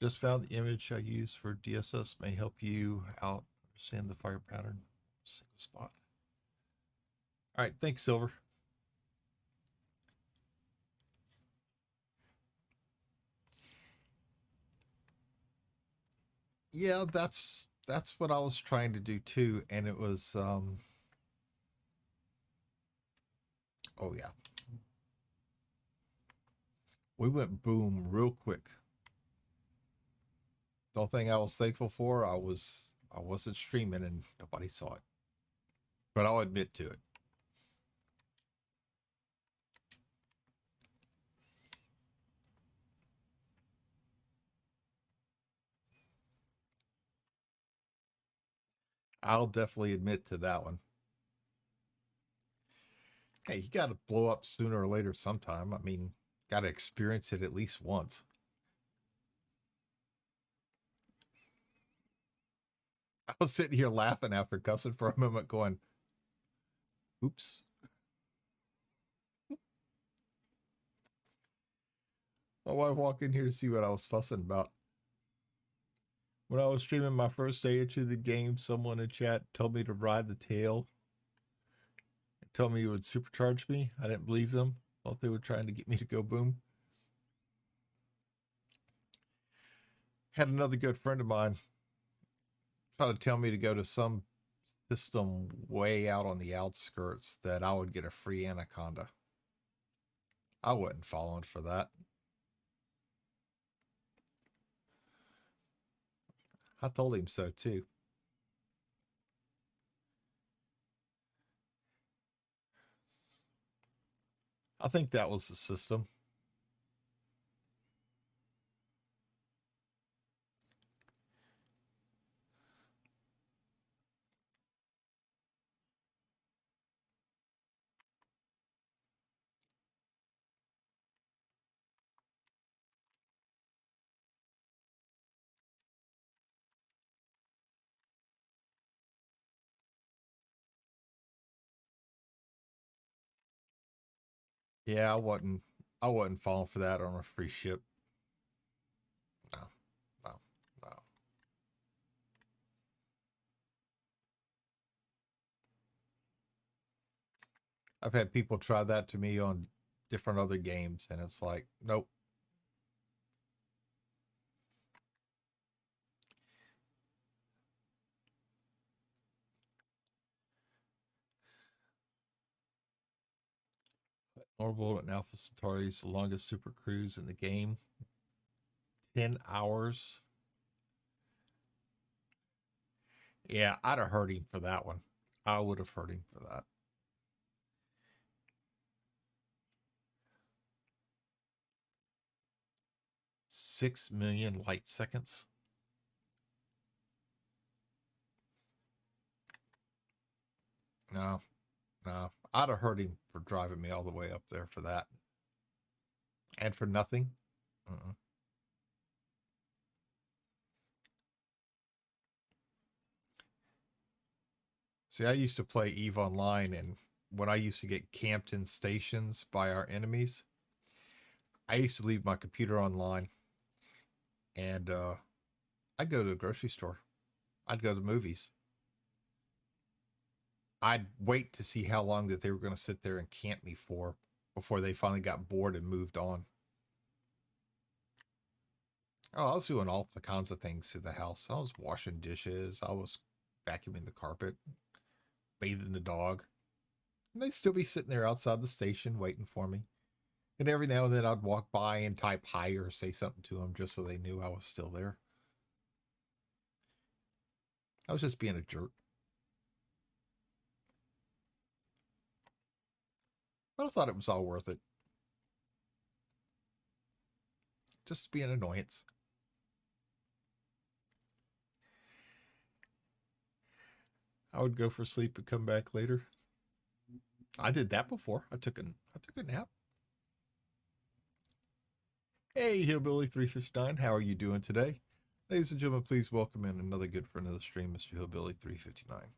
Just found the image I use for DSS may help you out understand the fire pattern. Single spot. All right, thanks, Silver. Yeah, that's what I was trying to do too, and it was oh yeah. We went boom real quick. The only thing I was thankful for, I wasn't streaming and nobody saw it. But I'll admit to it. I'll definitely admit to that one. Hey, you got to blow up sooner or later sometime. I mean, got to experience it at least once. I was sitting here laughing after cussing for a moment, going, oops. My wife walked in here to see what I was fussing about. When I was streaming my first day or two of the game, someone in chat told me to ride the tail. It told me it would supercharge me. I didn't believe them. Thought they were trying to get me to go boom. Had another good friend of mine try to tell me to go to some system way out on the outskirts that I would get a free anaconda. I wasn't falling for that. I told him so too. I think that was the system. Yeah, I wasn't falling for that on a free ship. No, no, no. I've had people try that to me on different other games, and it's like, nope. Orbital and Alpha Centauri is the longest super cruise in the game. 10 hours. Yeah, I'd have heard him for that one. I would have heard him for that. Six million light seconds. No, no. I'd have heard him for driving me all the way up there for that. And for nothing. Uh-uh. See, I used to play EVE Online, and when I used to get camped in stations by our enemies, I used to leave my computer online, and I'd go to the grocery store. I'd go to the movies. I'd wait to see how long that they were going to sit there and camp me for before they finally got bored and moved on. Oh, I was doing all the kinds of things to the house. I was washing dishes. I was vacuuming the carpet, bathing the dog. And they'd still be sitting there outside the station waiting for me. And every now and then I'd walk by and type hi or say something to them just so they knew I was still there. I was just being a jerk. But I thought it was all worth it. Just to be an annoyance. I would go for sleep and come back later. I did that before. I took a nap. Hey, Hillbilly 359, how are you doing today? Ladies and gentlemen, please welcome in another good friend of the stream, Mr. Hillbilly 359.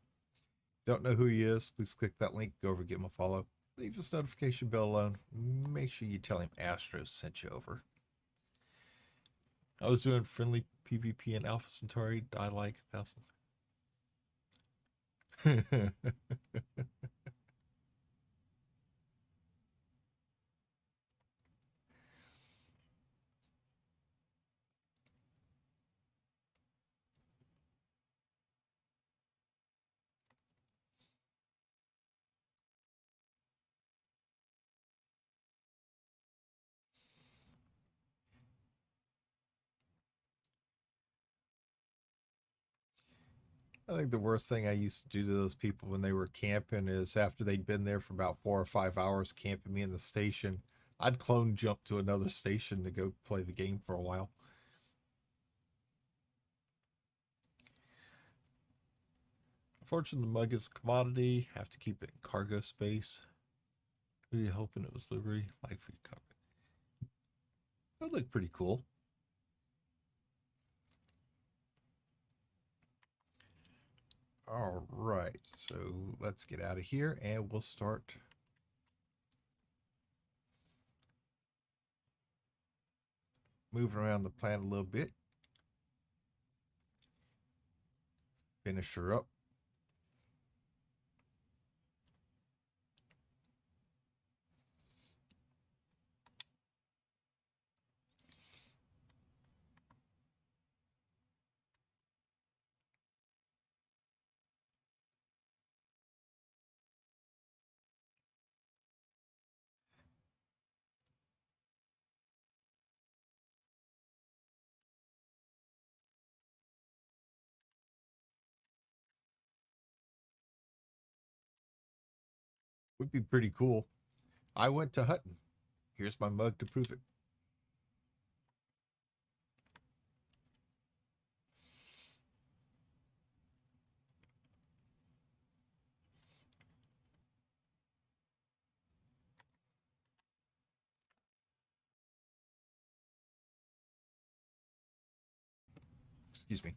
Don't know who he is? Please click that link, go over, give him a follow. Leave his notification bell alone. Make sure you tell him Astro sent you over. I was doing friendly PvP in Alpha Centauri. Die like 1,000. I think the worst thing I used to do to those people when they were camping is after they'd been there for about 4 or 5 hours camping me in the station, I'd clone jump to another station to go play the game for a while. Unfortunately, the mug is a commodity. Have to keep it in cargo space. Really hoping it was livery. Like for your cover. That would look pretty cool. All right, so let's get out of here and we'll start moving around the planet a little bit. Finish her up. Would be pretty cool. I went to Hutton. Here's my mug to prove it. Excuse me.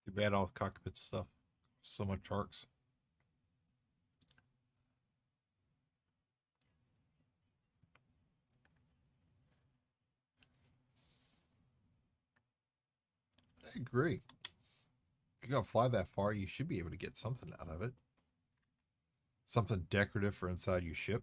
Too bad all the cockpit stuff. So much arcs. I agree. If you're going to fly that far, you should be able to get something out of it. Something decorative for inside your ship.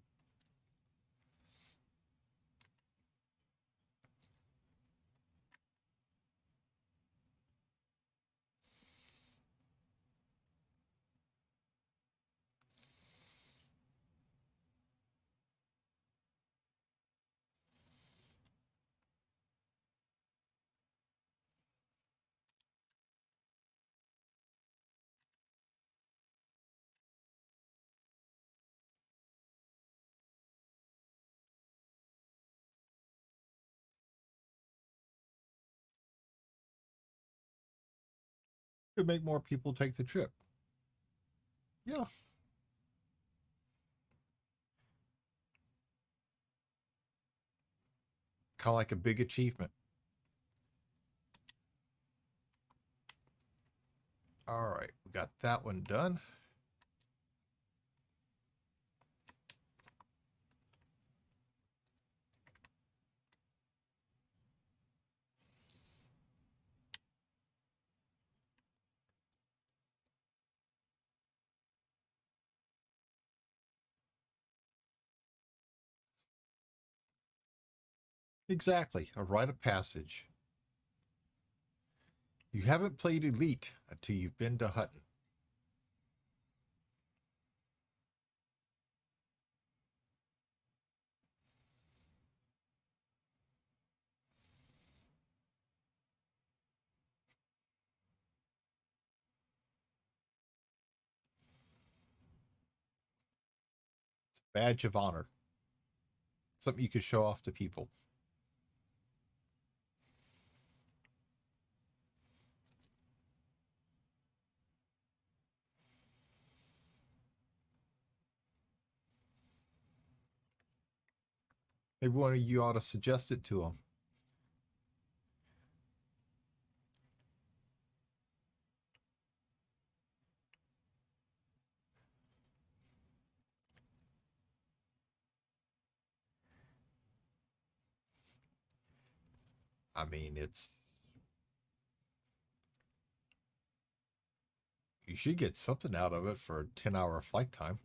Could make more people take the trip. Yeah. Kind of like a big achievement. All right, we got that one done. Exactly, a rite of passage. You haven't played Elite until you've been to Hutton. It's a badge of honor. Something you can show off to people. Maybe one of you ought to suggest it to them. I mean, you should get something out of it for a 10-hour flight time.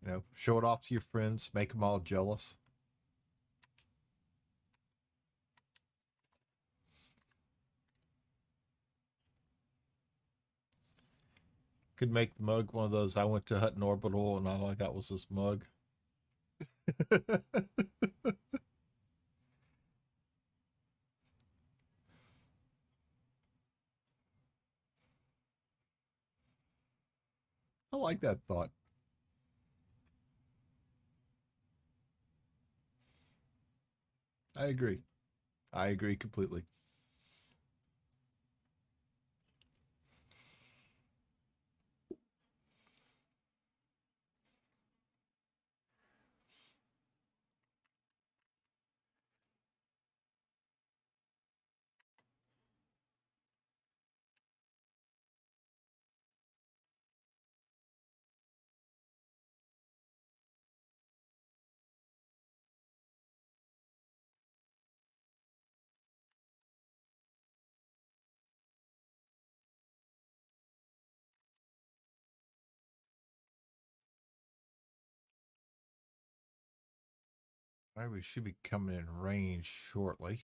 You know, show it off to your friends, make them all jealous. Could make the mug one of those. I went to Hutton Orbital and all I got was this mug. I like that thought. I agree. I agree completely. Right, we should be coming in range shortly.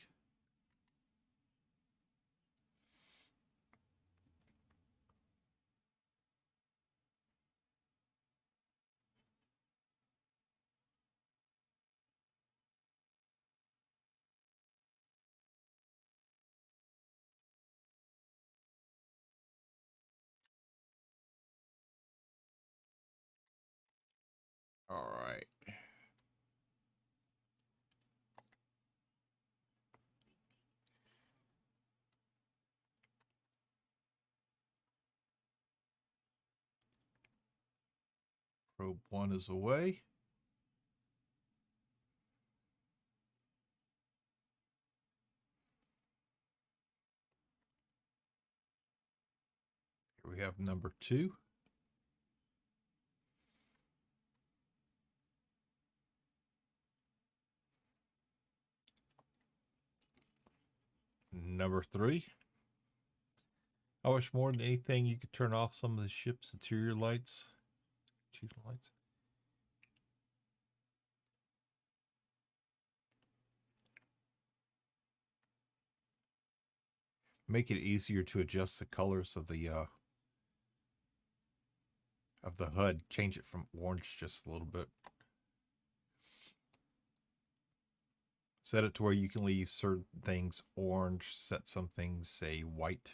All right. Probe 1 is away. Here we have number 2. Number 3. I wish more than anything you could turn off some of the ship's interior lights. Chief lights. Make it easier to adjust the colors of the HUD. Change it from orange just a little bit. Set it to where you can leave certain things orange, set some things, say, white.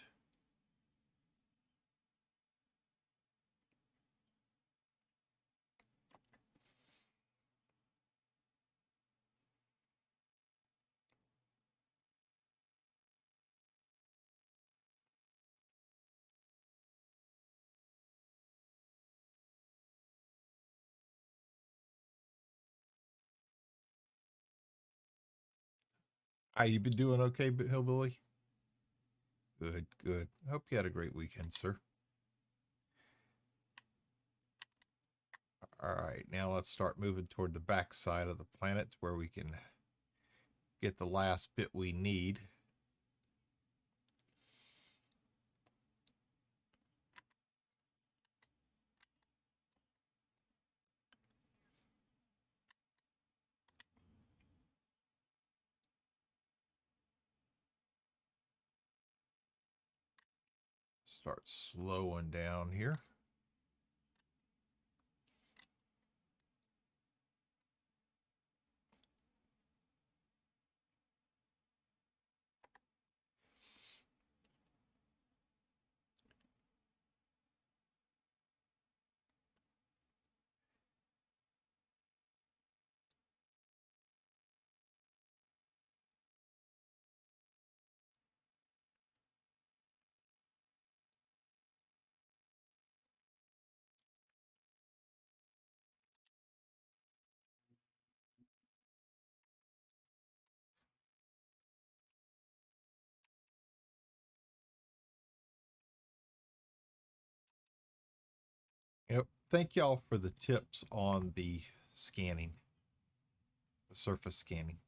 How you been doing okay, Hillbilly? Good, good. Hope you had a great weekend, sir. All right, now let's start moving toward the back side of the planet where we can get the last bit we need. Start slowing down here. Yep. Thank y'all for the tips on the scanning, the surface scanning.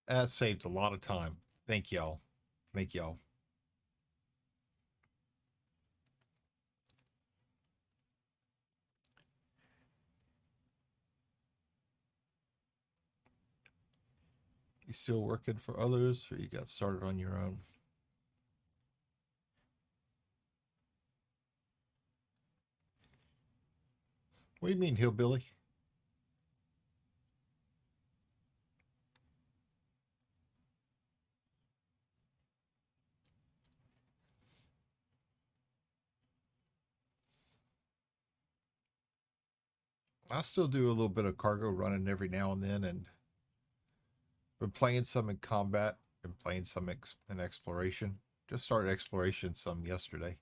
That saved a lot of time. Thank y'all. Thank y'all. You still working for others or you got started on your own? What do you mean, Hillbilly? I still do a little bit of cargo running every now and then, and been playing some in combat, been playing some in exploration. Just started exploration some yesterday.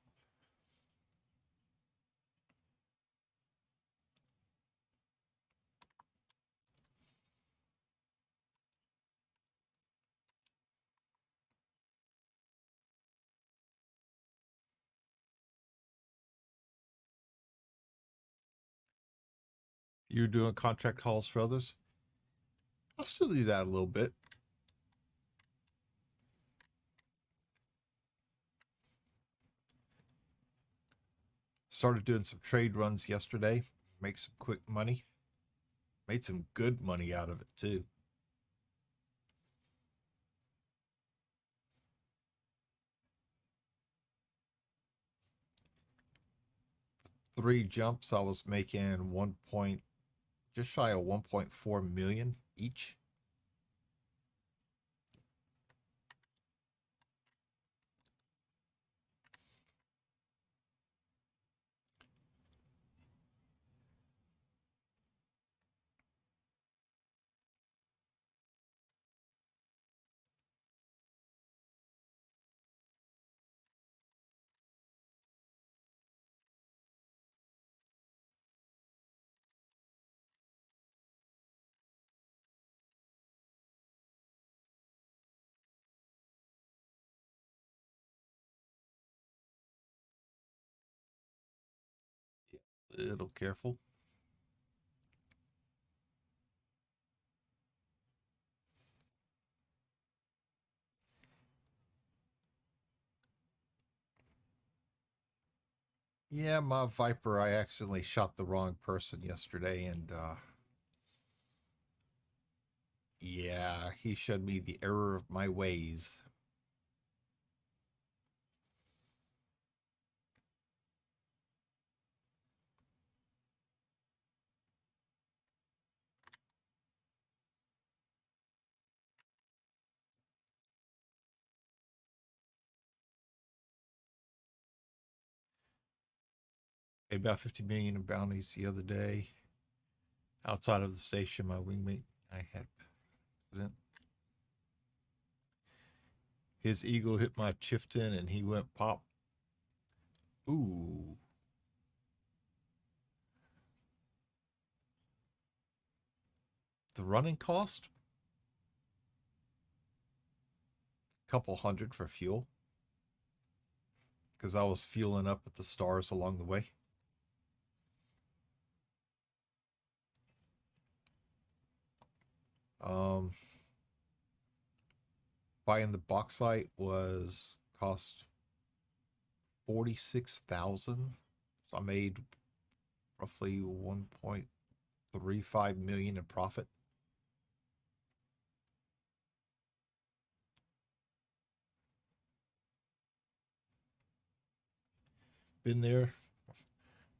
You're doing contract calls for others? I'll still do that a little bit. Started doing some trade runs yesterday, make some quick money. Made some good money out of it too. Three jumps, I was making just shy of 1.4 million each. A little careful. Yeah, my Viper, I accidentally shot the wrong person yesterday, and yeah, he showed me the error of my ways. Made about 50 million in bounties the other day. Outside of the station, my wingmate, I had accident. His eagle hit my chieftain and he went pop. Ooh. The running cost? A couple hundred for fuel. Because I was fueling up at the stars along the way. Um, Buying the bauxite was cost 46,000. So I made roughly 1.35 million in profit. Been there.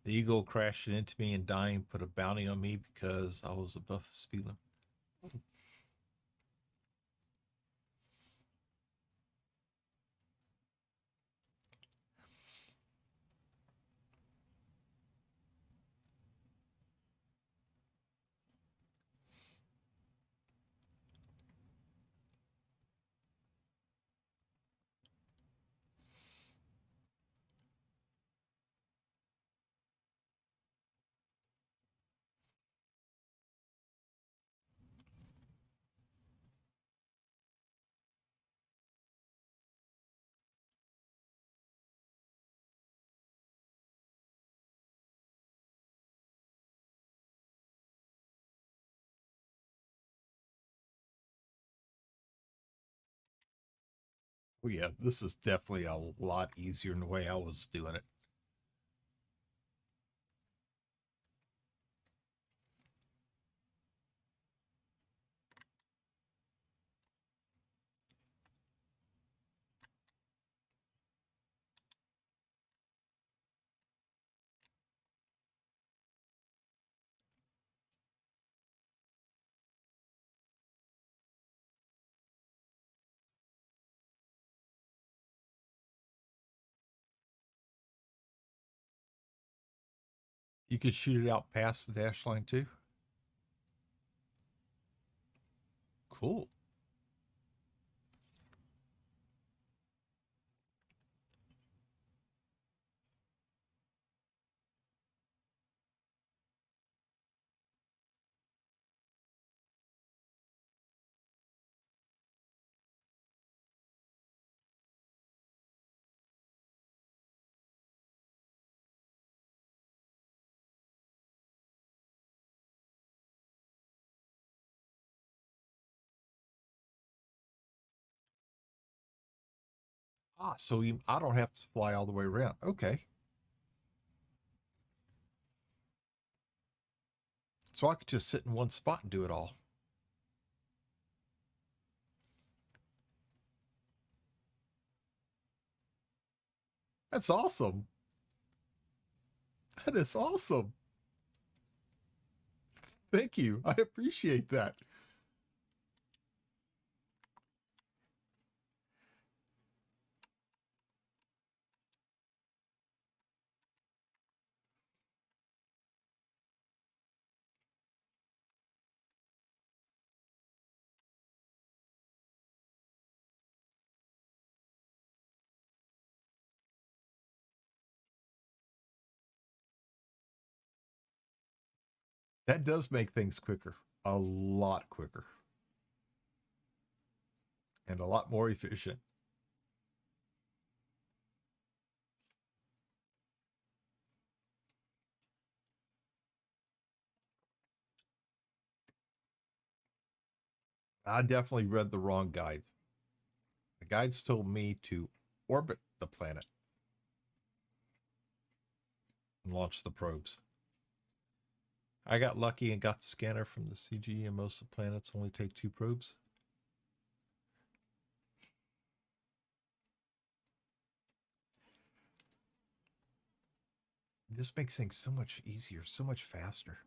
The eagle crashing into me and dying put a bounty on me because I was above the speed limit. Oh yeah, this is definitely a lot easier than the way I was doing it. You could shoot it out past the dash line too. Cool. Ah, so I don't have to fly all the way around. Okay. So I could just sit in one spot and do it all. That's awesome. That is awesome. Thank you. I appreciate that. That does make things quicker, a lot quicker, and a lot more efficient. I definitely read the wrong guide. The guides told me to orbit the planet and launch the probes. I got lucky and got the scanner from the CG, and most of the planets only take 2 probes. This makes things so much easier, so much faster.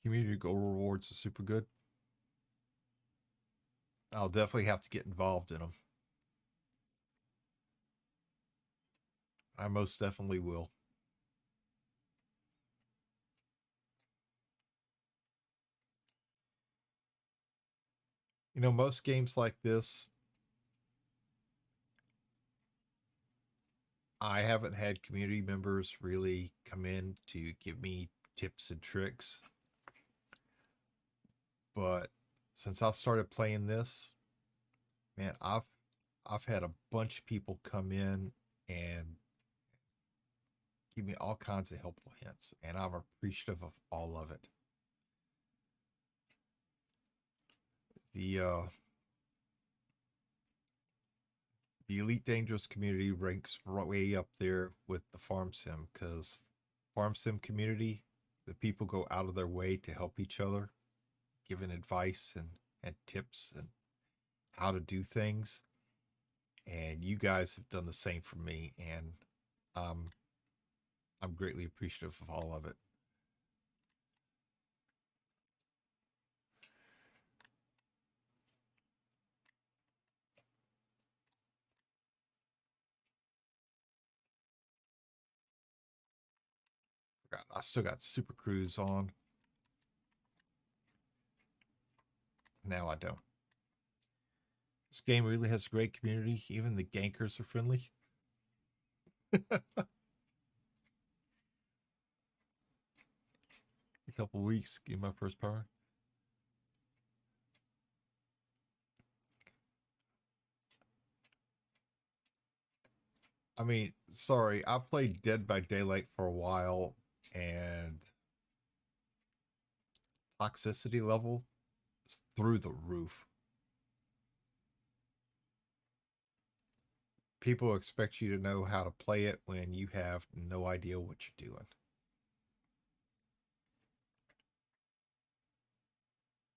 Community goal rewards are super good. I'll definitely have to get involved in them. I most definitely will. You know, most games like this, I haven't had community members really come in to give me tips and tricks. But since I've started playing this, man, I've had a bunch of people come in and give me all kinds of helpful hints, and I'm appreciative of all of it. The the Elite Dangerous community ranks right way up there with the Farm Sim, because Farm Sim community, the people go out of their way to help each other, giving advice and tips and how to do things. And you guys have done the same for me, and um, I'm greatly appreciative of all of it. I still got Super Cruise on. Now I don't. This game really has a great community. Even the gankers are friendly. A couple weeks, get my first power. I mean, sorry, I played Dead by Daylight for a while, and toxicity level is through the roof. People expect you to know how to play it when you have no idea what you're doing.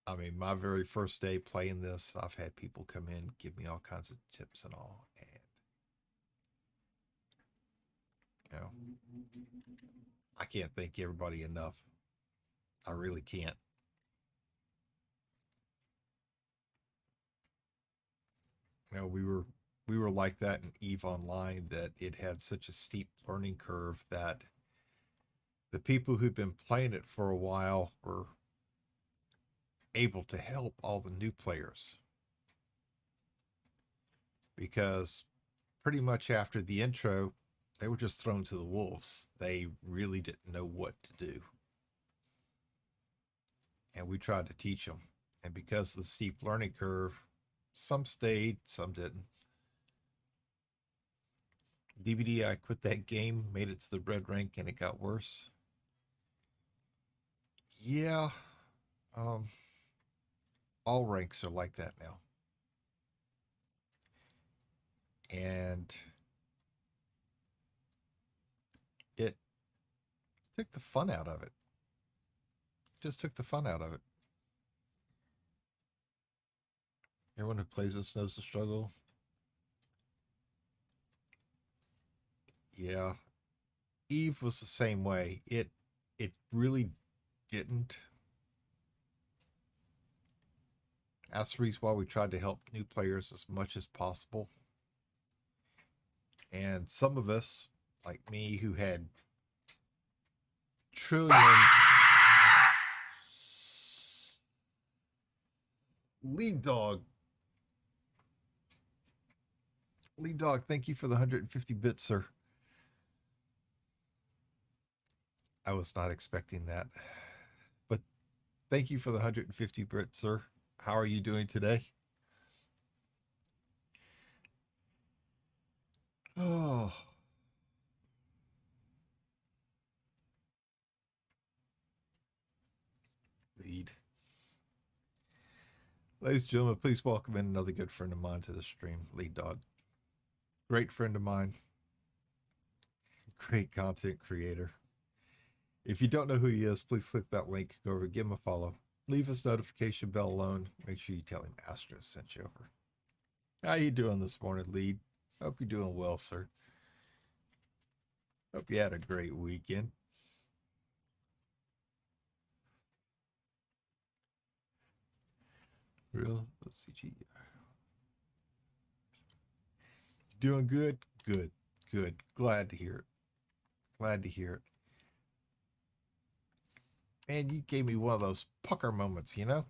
I mean, my very first day playing this, I've had people come in, give me all kinds of tips and all, and you know, I can't thank everybody enough. I really can't. You know, we were like that in Eve Online, that it had such a steep learning curve that the people who'd been playing it for a while were able to help all the new players, because pretty much after the intro, they were just thrown to the wolves. They really didn't know what to do. And we tried to teach them. And because of the steep learning curve, some stayed, some didn't. DVD, I quit that game, made it to the red rank, and it got worse. Yeah, um, all ranks are like that now. and it took the fun out of it. Just took the fun out of it. Everyone who plays this knows the struggle. Yeah. Eve was the same way. It really didn't. That's the reason why we tried to help new players as much as possible. And some of us, like me, who had trillions. Lead Dog. Lead Dog, thank you for the 150 bits, sir. I was not expecting that. But thank you for the 150 bits, sir. How are you doing today? Oh. Lead. Ladies and gentlemen, please welcome in another good friend of mine to the stream, Lead Dog. Great friend of mine. Great content creator. If you don't know who he is, please click that link, go over, give him a follow. Leave his notification bell alone. Make sure you tell him Astro sent you over. How you doing this morning, Lead? Hope you're doing well, sir. Hope you had a great weekend. Real OCG. Doing good? Good. Good. Glad to hear it. Glad to hear it. Man, you gave me one of those pucker moments, you know?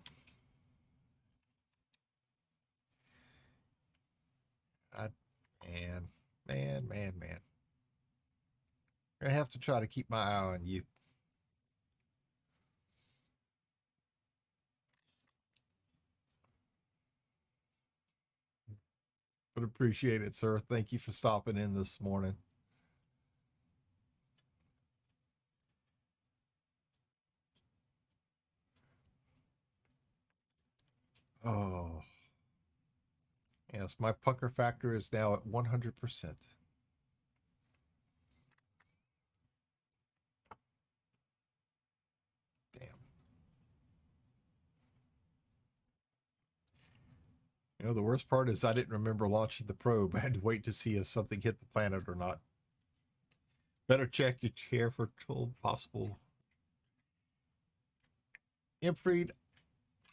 Man. I have to try to keep my eye on you. But appreciate it, sir. Thank you for stopping in this morning. Oh. Yes, my pucker factor is now at 100%. Damn. You know, the worst part is I didn't remember launching the probe. I had to wait to see if something hit the planet or not. Better check your chair for possible. Imfried,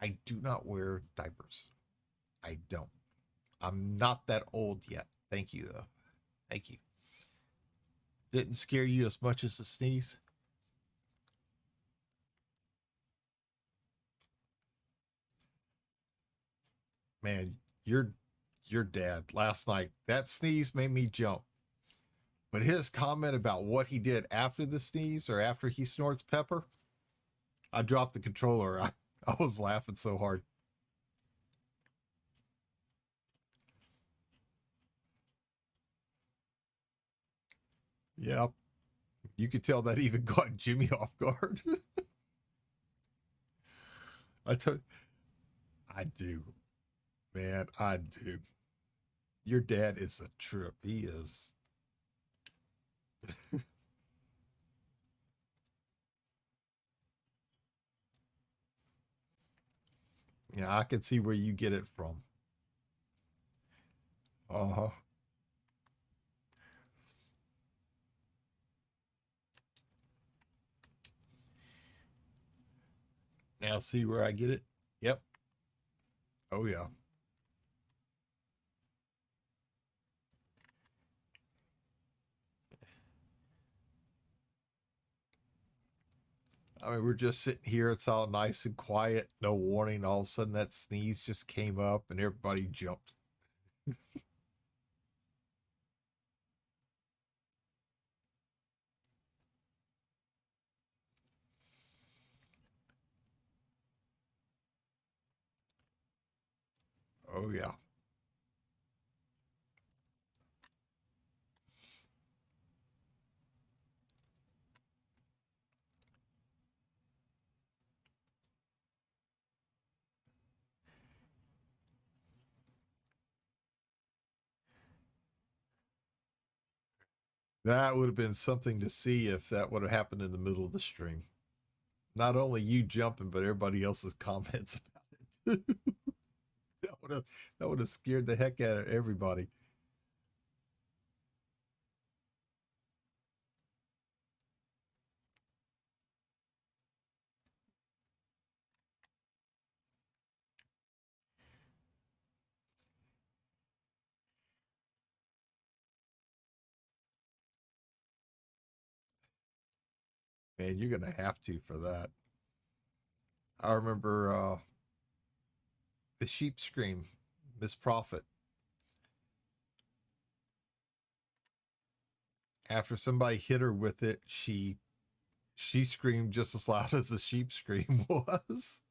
I do not wear diapers. I don't. I'm not that old yet. Thank you, though. Thank you. Didn't scare you as much as the sneeze? Man, your dad last night, that sneeze made me jump. But his comment about what he did after the sneeze or after he snorts pepper, I dropped the controller. I was laughing so hard. Yep. You could tell that even caught Jimmy off guard. I do. Man, I do. Your dad is a trip. He is. Yeah, I can see where you get it from. Uh-huh. Now see where I get it? Yep. Oh yeah. I mean, we're just sitting here. It's all nice and quiet. No warning. All of a sudden, that sneeze just came up and everybody jumped. Oh, yeah. That would have been something to see if that would have happened in the middle of the stream. Not only you jumping, but everybody else's comments about it. that would have scared the heck out of everybody. Man, you're gonna have to for that. I remember the sheep scream, Miss Prophet. After somebody hit her with it, she screamed just as loud as the sheep scream was.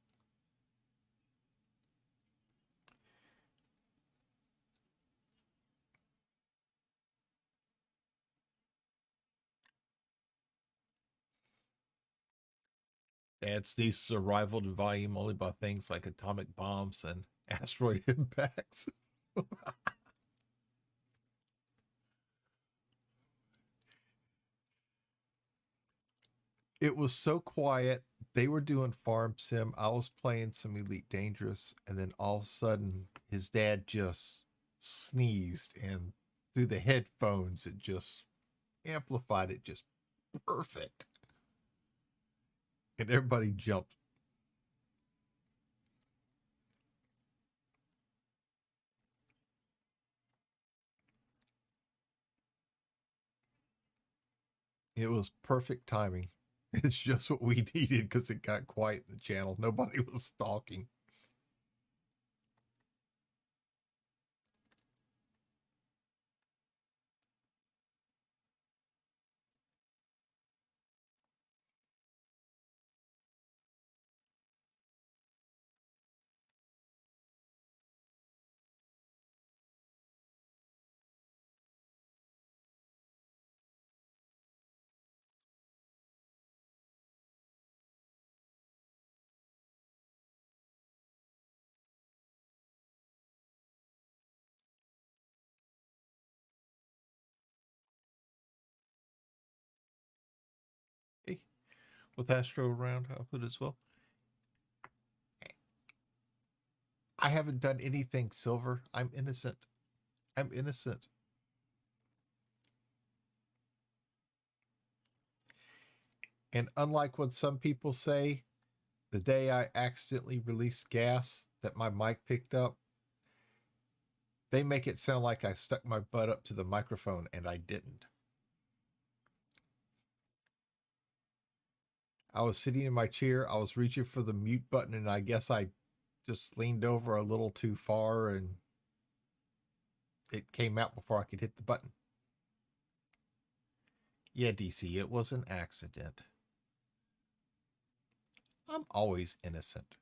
And Sneezes are rivaled in volume only by things like atomic bombs and asteroid impacts. It was so quiet. They were doing Farm Sim. I was playing some Elite Dangerous, and then all of a sudden, his dad just sneezed, and through the headphones, it just amplified it just perfect. And everybody jumped. It was perfect timing. It's just what we needed because it got quiet in the channel. Nobody was stalking. Hey, with Astro around, I'll put as well. I haven't done anything silver. I'm innocent. I'm innocent. And unlike what some people say, the day I accidentally released gas that my mic picked up, they make it sound like I stuck my butt up to the microphone, and I didn't. I was sitting in my chair, I was reaching for the mute button, and I guess I just leaned over a little too far and it came out before I could hit the button. Yeah, DC, it was an accident. I'm always innocent.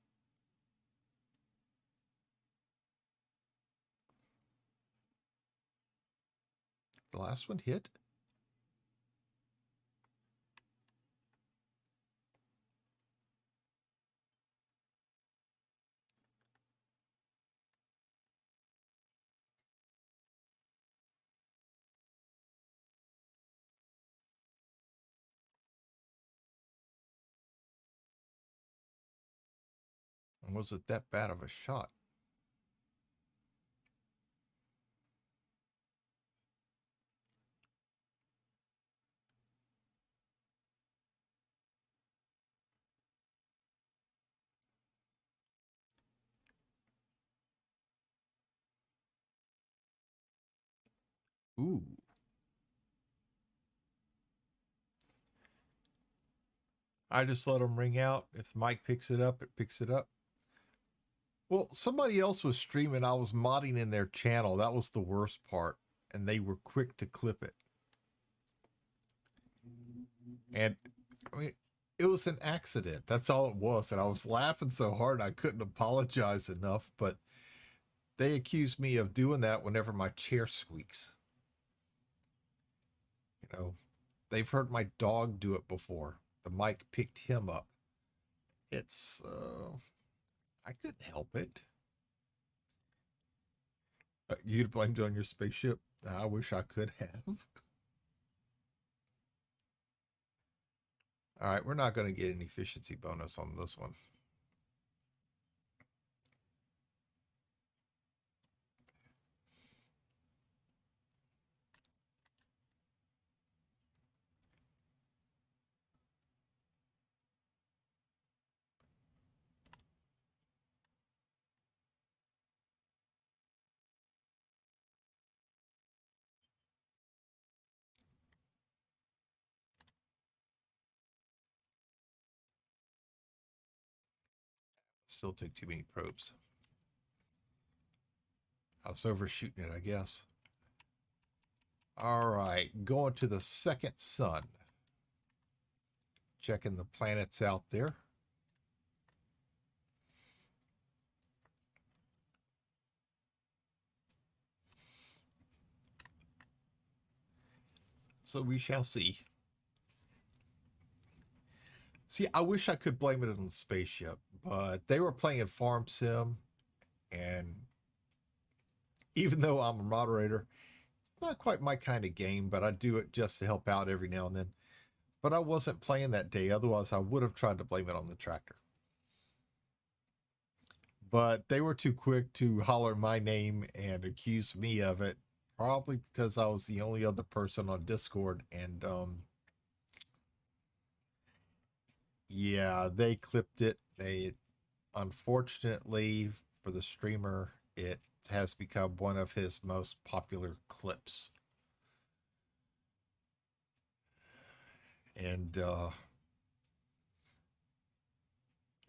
The last one hit? And was it that bad of a shot? Ooh. I just let them ring out. If the mic picks it up, it picks it up. Well, somebody else was streaming. I was modding in their channel. That was the worst part. And they were quick to clip it. And I mean, it was an accident. That's all it was. And I was laughing so hard I couldn't apologize enough. But they accused me of doing that whenever my chair squeaks. You know, they've heard my dog do it before. The mic picked him up. It's, I couldn't help it. You'd blamed it on your spaceship. I wish I could have. All right, we're not going to get an efficiency bonus on this one. Still took too many probes. I was overshooting it, I guess. All right, going to the second sun. Checking the planets out there. So we shall see. See, I wish I could blame it on the spaceship, but they were playing Farm Sim, and even though I'm a moderator, it's not quite my kind of game, but I do it just to help out every now and then. But I wasn't playing that day, otherwise I would have tried to blame it on the tractor. But they were too quick to holler my name and accuse me of it, probably because I was the only other person on Discord, and yeah, they clipped it. They, unfortunately for the streamer, it has become one of his most popular clips. And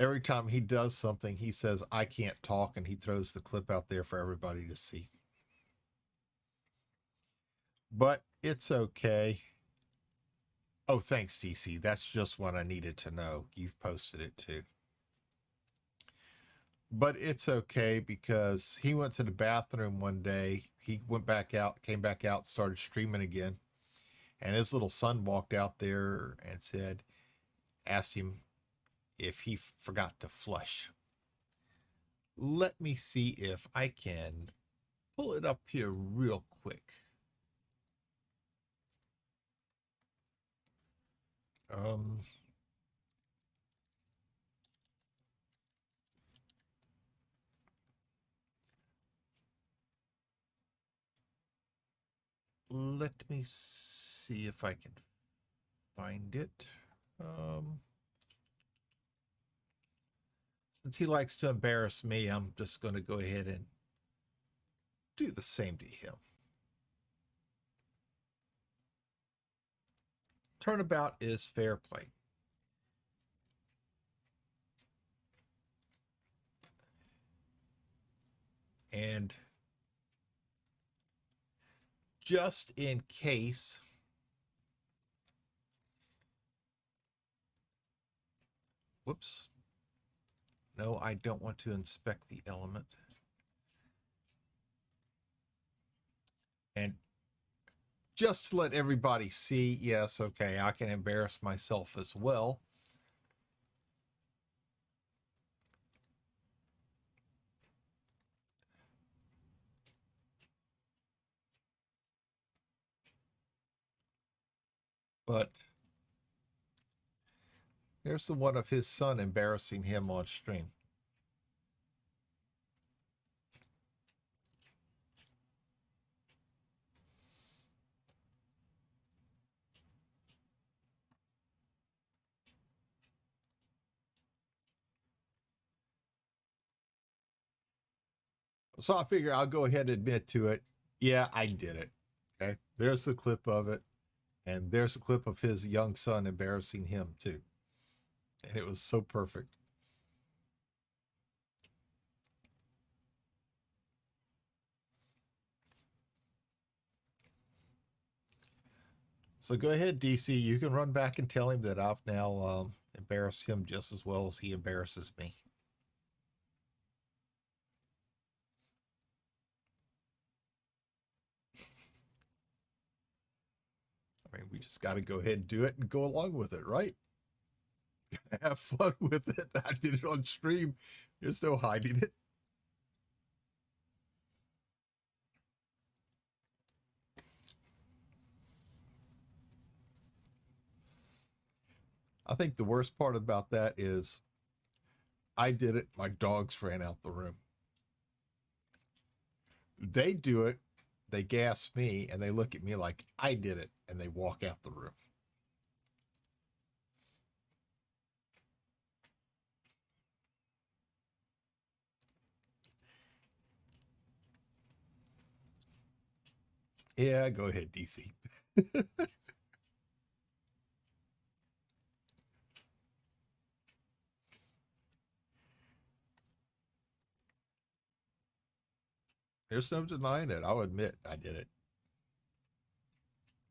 every time he does something, he says, I can't talk, and he throws the clip out there for everybody to see. But it's okay. Oh, thanks, DC. That's just what I needed to know. You've posted it too. But it's okay because he went to the bathroom one day. He went back out, came back out, started streaming again. And his little son walked out there and said, asked him if he forgot to flush. Let me see if I can pull it up here real quick. Let me see if I can find it. Since he likes to embarrass me, I'm just going to go ahead and do the same to him. Turnabout is fair play. And just in case, whoops, no, I don't want to inspect the element. And just to let everybody see, yes, okay, I can embarrass myself as well. But there's the one of his son embarrassing him on stream. So I figure I'll go ahead and admit to it. Yeah, I did it. Okay. There's the clip of it. And there's a clip of his young son embarrassing him too. And it was so perfect. So go ahead, DC. You can run back and tell him that I've now embarrassed him just as well as he embarrasses me. I mean, we just got to go ahead and do it and go along with it, right? Have fun with it. I did it on stream. There's no hiding it. I think the worst part about that is I did it. My dogs ran out the room. They do it. They gas me and they look at me like I did it and they walk out the room. Yeah, go ahead, DC. There's no denying it. I'll admit I did it.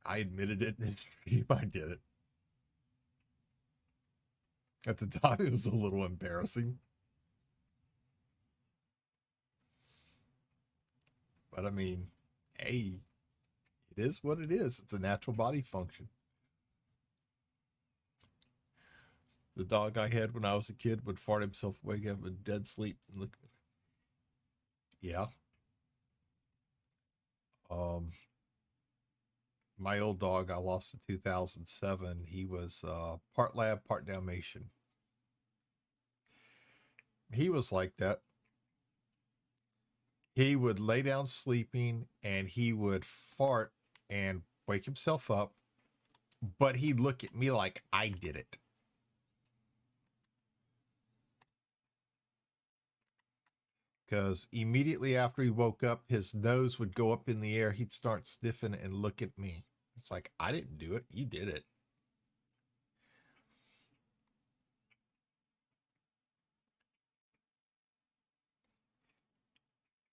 I admitted it in the stream. I did it. At the time, it was a little embarrassing. But I mean, hey, it is what it is. It's a natural body function. The dog I had when I was a kid would fart himself awake, have a dead sleep, and look. Yeah. Um, my old dog I lost in 2007. He was part lab, part Dalmatian. He was like that. He would lay down sleeping and he would fart and wake himself up, but he'd look at me like I did it. Because immediately after he woke up, his nose would go up in the air. He'd start sniffing and look at me. It's like, I didn't do it. You did it.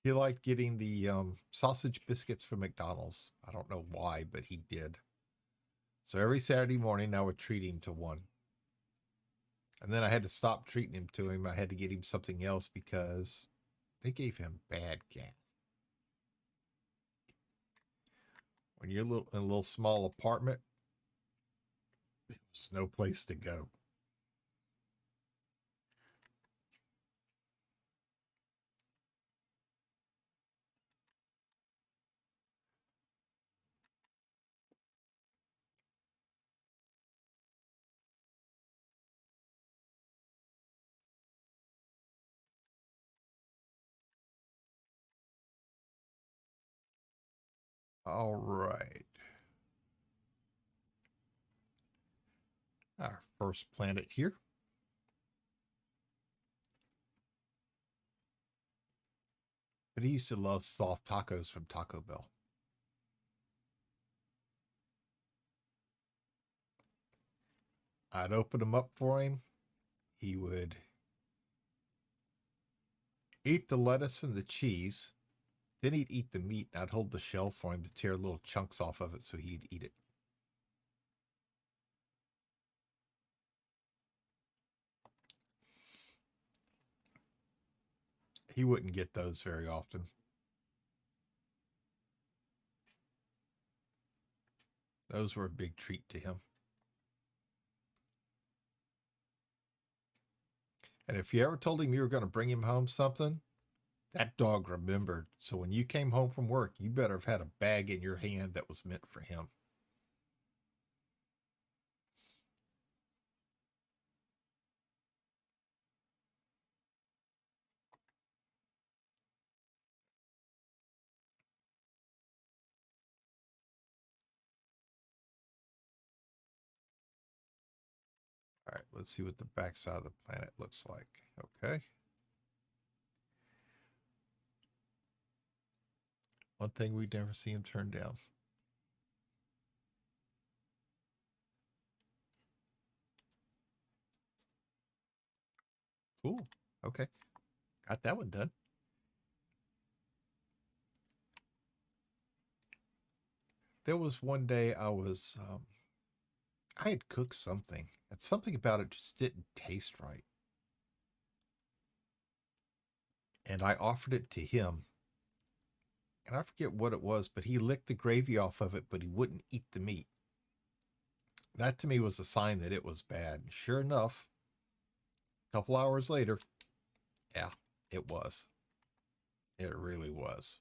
He liked getting the sausage biscuits from McDonald's. I don't know why, but he did. So every Saturday morning, I would treat him to one. And then I had to stop treating him to him. I had to get him something else because they gave him bad gas. When you're in a little small apartment, there's no place to go. All right. Our first planet here. But he used to love soft tacos from Taco Bell. I'd open them up for him. He would eat the lettuce and the cheese. Then he'd eat the meat, and I'd hold the shell for him to tear little chunks off of it so he'd eat it. He wouldn't get those very often. Those were a big treat to him. And if you ever told him you were going to bring him home something, that dog remembered. So when you came home from work, you better have had a bag in your hand that was meant for him. All right, let's see what the backside of the planet looks like. Okay. One thing we'd never see him turn down. Cool. Okay. Got that one done. There was one day I had cooked something, and something about it just didn't taste right. And I offered it to him, and I forget what it was, but he licked the gravy off of it, but he wouldn't eat the meat. That to me was a sign that it was bad. And sure enough, a couple hours later, yeah, it was. It really was.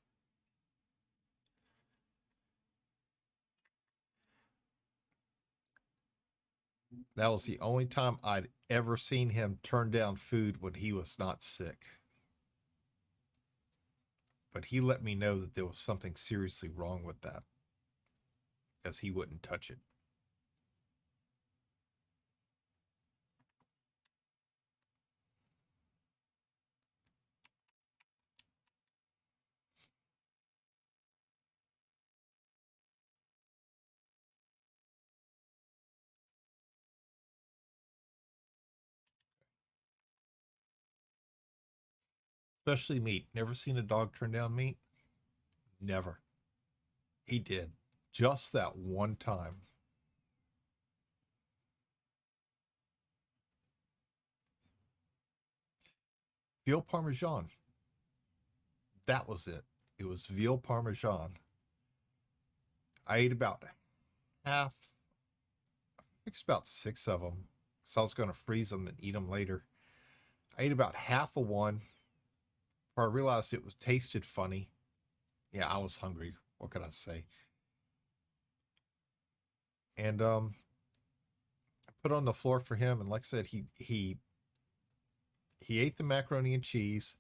That was the only time I'd ever seen him turn down food when he was not sick. But he let me know that there was something seriously wrong with that because he wouldn't touch it. Especially meat. Never seen a dog turn down meat? Never. He did. Just that one time. Veal Parmesan. That was it. It was veal Parmesan. I ate about half, I think it's about 6 of them. So I was going to freeze them and eat them later. I ate about half of one before I realized it was tasted funny. Yeah, I was hungry. What could I say? And I put on the floor for him, and like I said, he ate the macaroni and cheese.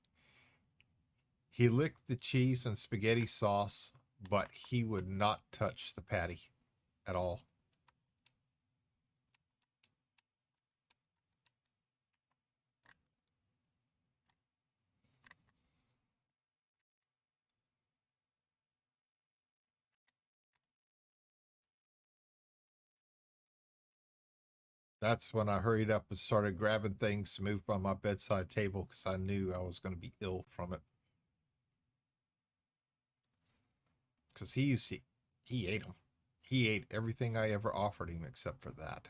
He licked the cheese and spaghetti sauce, but he would not touch the patty at all. That's when I hurried up and started grabbing things to move by my bedside table because I knew I was going to be ill from it. Because he ate them. He ate everything I ever offered him except for that.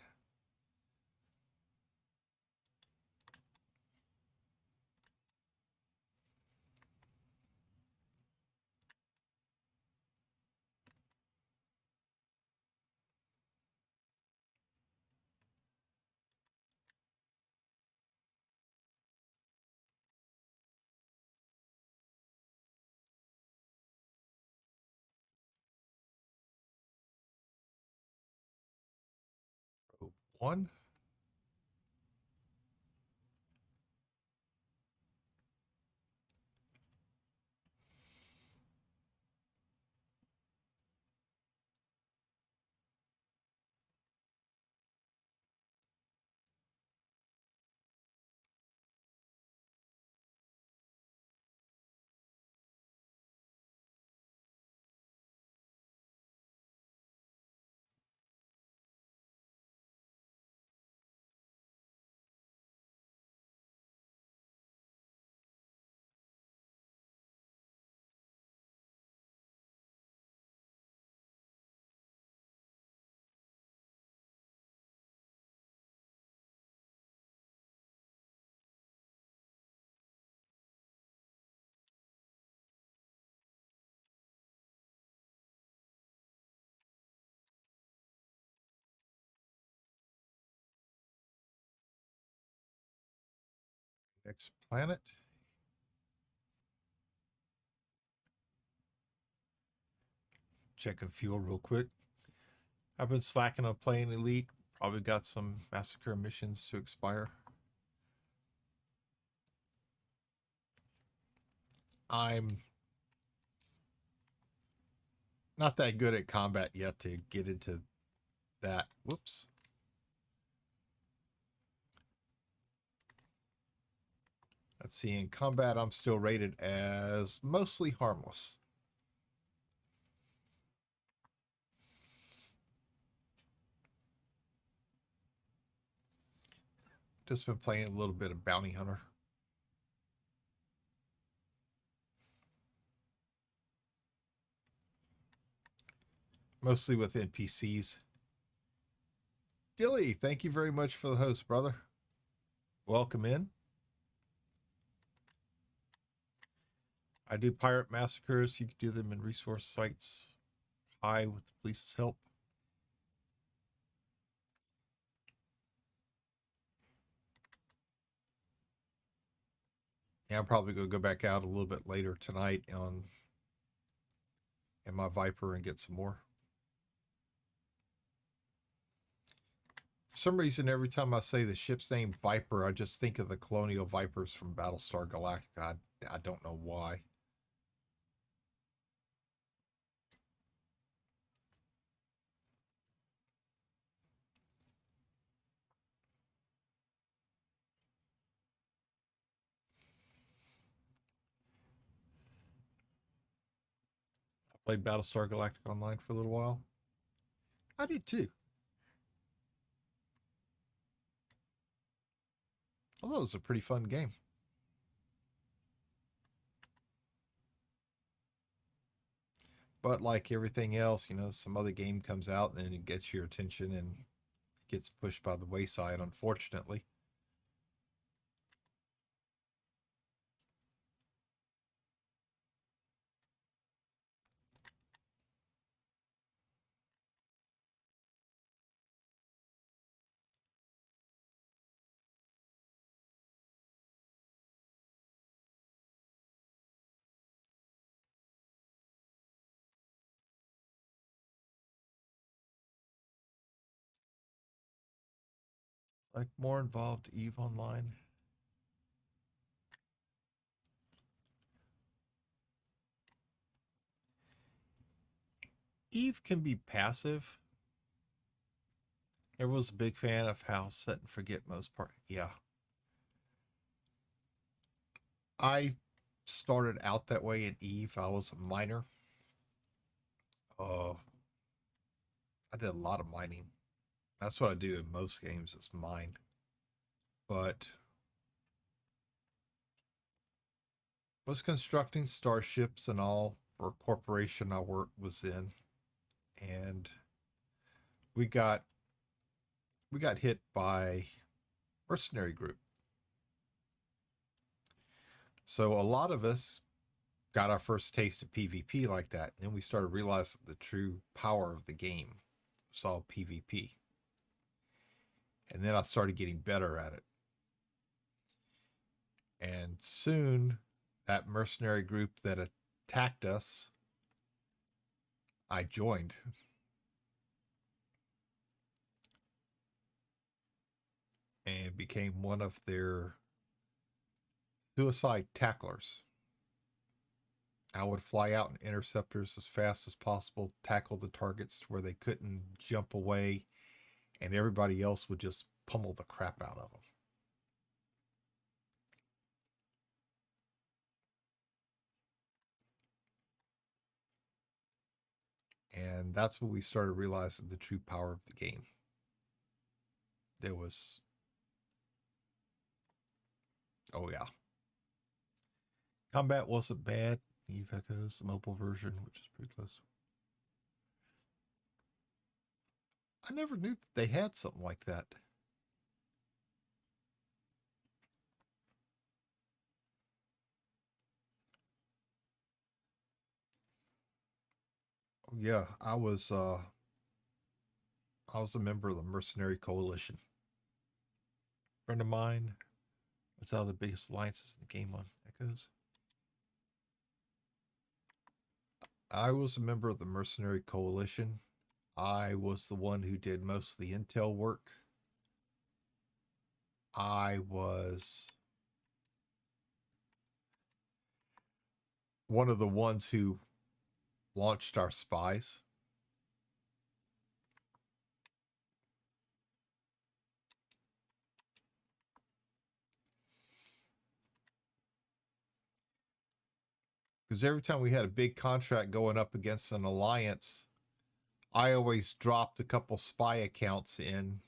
One. Next planet. Checking fuel real quick. I've been slacking on playing Elite. Probably got some massacre missions to expire. I'm not that good at combat yet to get into that. Whoops. Let's see. In combat, I'm still rated as mostly harmless. Just been playing a little bit of Bounty Hunter. Mostly with NPCs. Dilly, thank you very much for the host, brother. Welcome in. I do pirate massacres. You can do them in resource sites high with the police's help. Yeah, I'm probably going to go back out a little bit later tonight on in my Viper and get some more. For some reason, every time I say the ship's name Viper, I just think of the Colonial Vipers from Battlestar Galactica. I don't know why. I played Battlestar Galactica Online for a little while. I did too. Although it was a pretty fun game. But like everything else, you know, some other game comes out and it gets your attention and it gets pushed by the wayside, unfortunately. Like more involved EVE Online. EVE can be passive. Everyone's a big fan of how set and forget most part. Yeah. I started out that way in EVE. I was a miner. I did a lot of mining. That's what I do in most games is mine. But was constructing starships and all for a corporation I was in, and we got hit by mercenary group. So a lot of us got our first taste of PvP like that, and then we started realizing the true power of the game. Saw PvP, and then I started getting better at it. And soon, that mercenary group that attacked us, I joined. And became one of their suicide tacklers. I would fly out in interceptors as fast as possible, tackle the targets where they couldn't jump away, and everybody else would just pummel the crap out of them. And that's when we started realizing the true power of the game. There was, oh yeah. Combat wasn't bad. EVE Echoes, the mobile version, which is pretty close. I never knew that they had something like that. Yeah, I was a member of the Mercenary Coalition. A friend of mine was out of the biggest alliances in the game on Echoes. I was a member of the Mercenary Coalition. I was the one who did most of the intel work. I was one of the ones who launched our spies. Because every time we had a big contract going up against an alliance, I always dropped a couple spy accounts in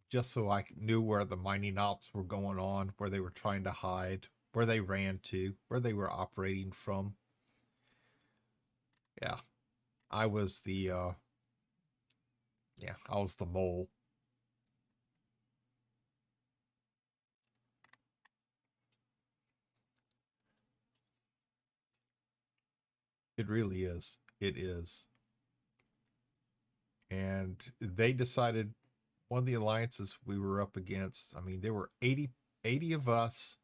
just so I knew where the mining ops were going on, where they were trying to hide, where they ran to, where they were operating from. Yeah. I was the I was the mole. It really is. It is. And they decided one of the alliances we were up against, I mean, there were 80 of us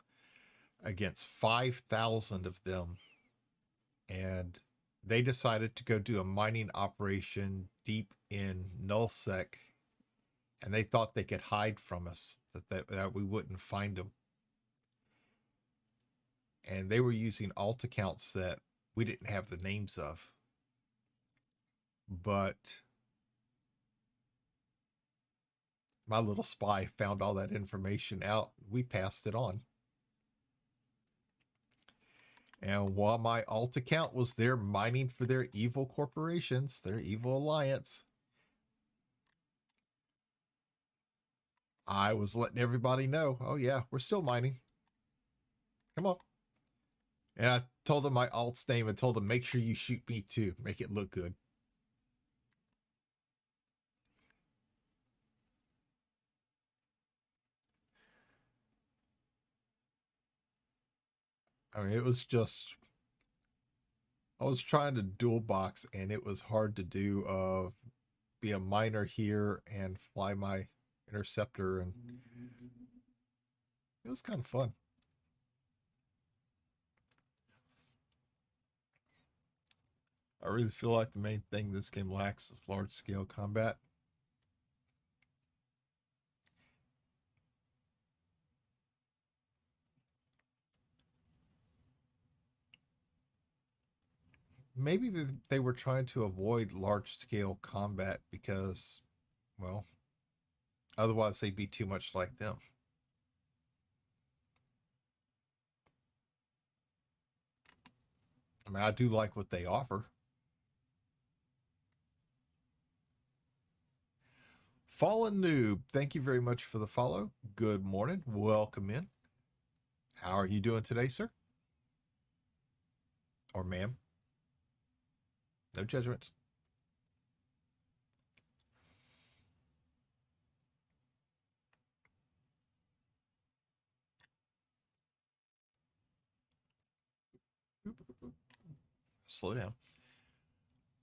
against 5,000 of them. And they decided to go do a mining operation deep in Nullsec And they thought they could hide from us, that we wouldn't find them. And they were using alt accounts that we didn't have the names of. But my little spy found all that information out. We passed it on. And while my alt account was there mining for their evil corporations, their evil alliance, I was letting everybody know, oh yeah, we're still mining. Come on. And I told them my alt's name and told them, make sure you shoot me too. Make it look good. I mean, it was just, I was trying to dual box and it was hard to do, be a miner here and fly my interceptor, and it was kind of fun. I really feel like the main thing this game lacks is large scale combat. Maybe they were trying to avoid large scale combat because, well, otherwise they'd be too much like them. I mean, I do like what they offer. Fallen Noob, thank you very much for the follow. Good morning. Welcome in. How are you doing today, sir? Or ma'am? No judgments. Slow down.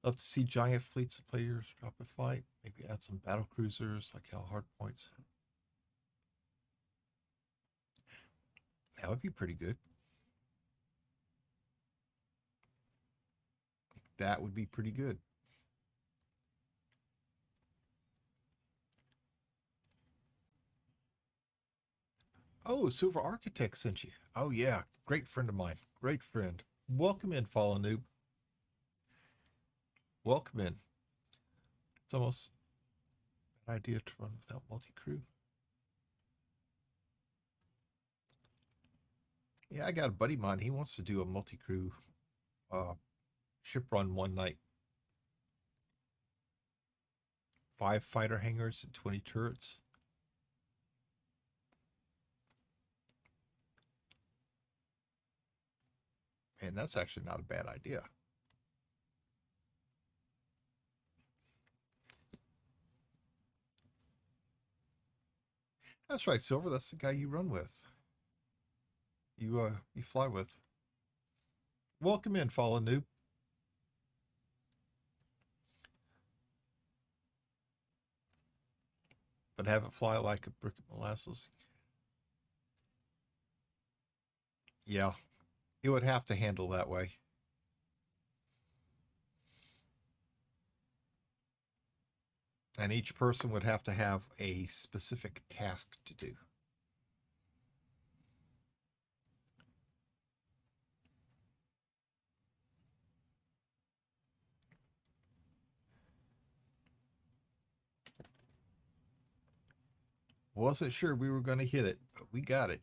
Love to see giant fleets of players drop a fight. Maybe add some battle cruisers like how Hardpoints. That would be pretty good. That would be pretty good. Oh, Silver Architect sent you. Oh, yeah. Great friend of mine. Great friend. Welcome in, Fallen Noob. Welcome in. It's almost an idea to run without multi-crew. Yeah, I got a buddy of mine. He wants to do a multi-crew ship run one night. 5 fighter hangars and 20 turrets. And that's actually not a bad idea. That's right, Silver. That's the guy you run with. You fly with. Welcome in, Fallen Noob. But have it fly like a brick of molasses. Yeah, it would have to handle that way. And each person would have to have a specific task to do. Wasn't sure we were going to hit it, but we got it.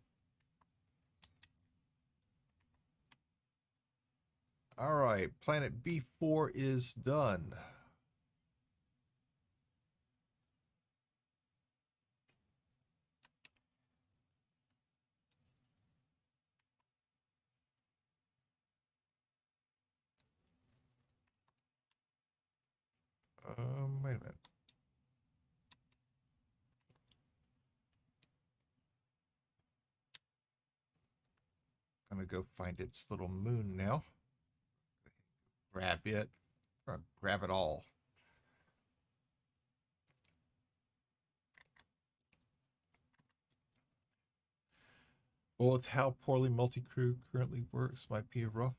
All right, Planet B4 is done. Wait a minute. I'm going to go find its little moon now. Grab it. Grab it all. Well, with how poorly multi-crew currently works, might be a rough.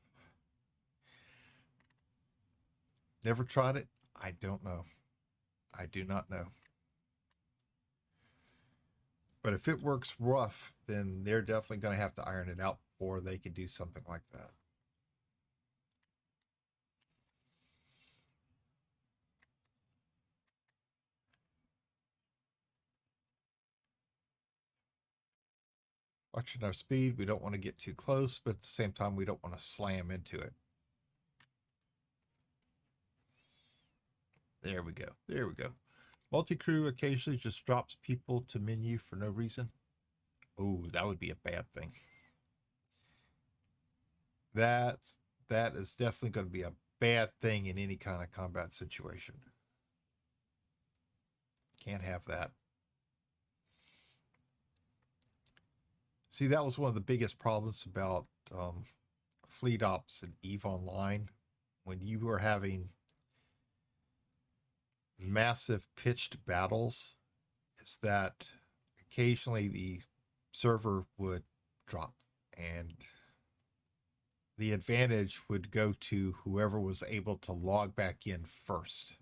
Never tried it. I don't know. I do not know. But if it works rough, then they're definitely going to have to iron it out before they can do something like that. Watching our speed, we don't want to get too close, but at the same time, we don't want to slam into it. There we go. There we go. Multi-crew occasionally just drops people to menu for no reason. Oh, that would be a bad thing. That is definitely going to be a bad thing in any kind of combat situation. Can't have that. See, that was one of the biggest problems about Fleet Ops and EVE Online, when you were having massive pitched battles, is that occasionally the server would drop and the advantage would go to whoever was able to log back in first.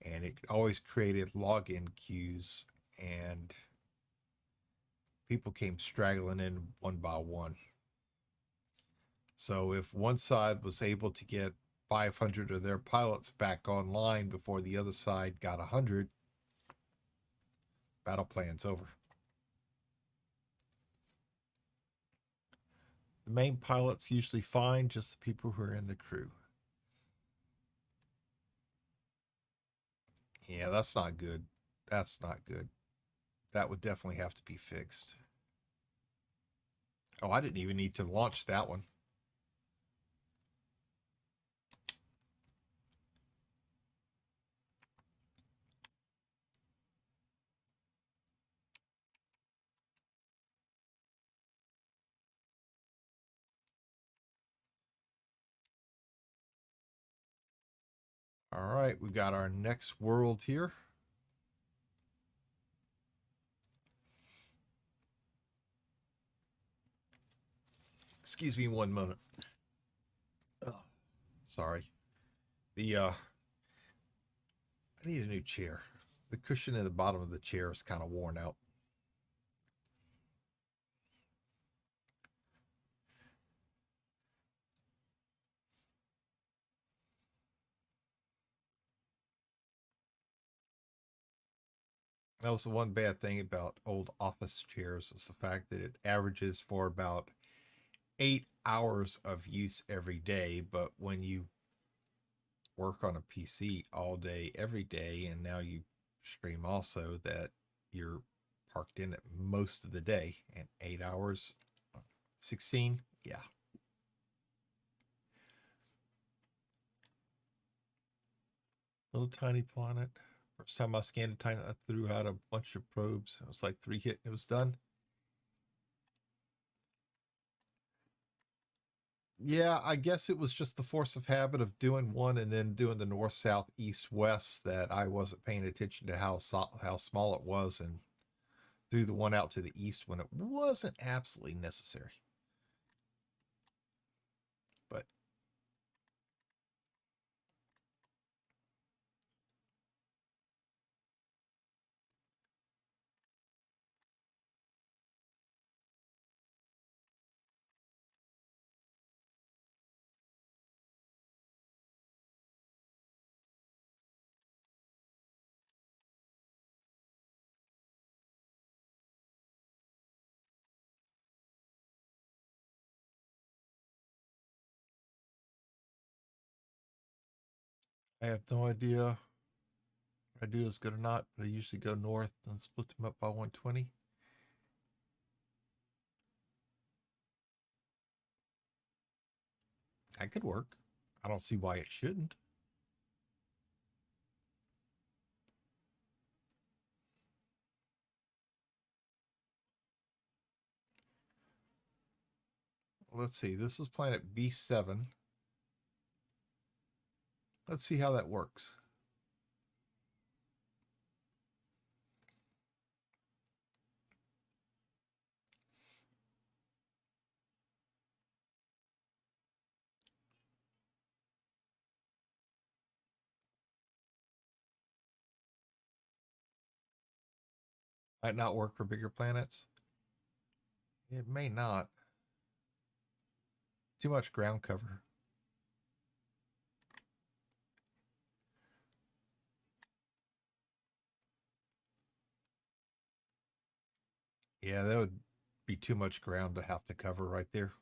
And it always created login queues, and people came straggling in one by one. So if one side was able to get 500 of their pilots back online before the other side got 100, battle plan's over. The main pilot's usually fine, just the people who are in the crew. Yeah, that's not good. That's not good. That would definitely have to be fixed. Oh, I didn't even need to launch that one. All right, we got our next world here. Excuse me one moment. Oh, sorry. I need a new chair. The cushion in the bottom of the chair is kind of worn out. That was the one bad thing about old office chairs, is the fact that it averages for about 8 hours of use every day. But when you work on a PC all day, every day, and now you stream also, that you're parked in it most of the day, and 8 hours, 16, yeah. Little tiny planet. First time I scanned a tiny, I threw out a bunch of probes. It was like 3 hit and it was done. Yeah, I guess it was just the force of habit of doing one and then doing the north, south, east, west, that I wasn't paying attention to how small it was, and threw the one out to the east when it wasn't absolutely necessary. But I have no idea if I do is good or not, but I usually go north and split them up by 120. That could work. I don't see why it shouldn't. Let's see. This is planet B7. Let's see how that works. Might not work for bigger planets. It may not. Too much ground cover. Yeah, that would be too much ground to have to cover right there.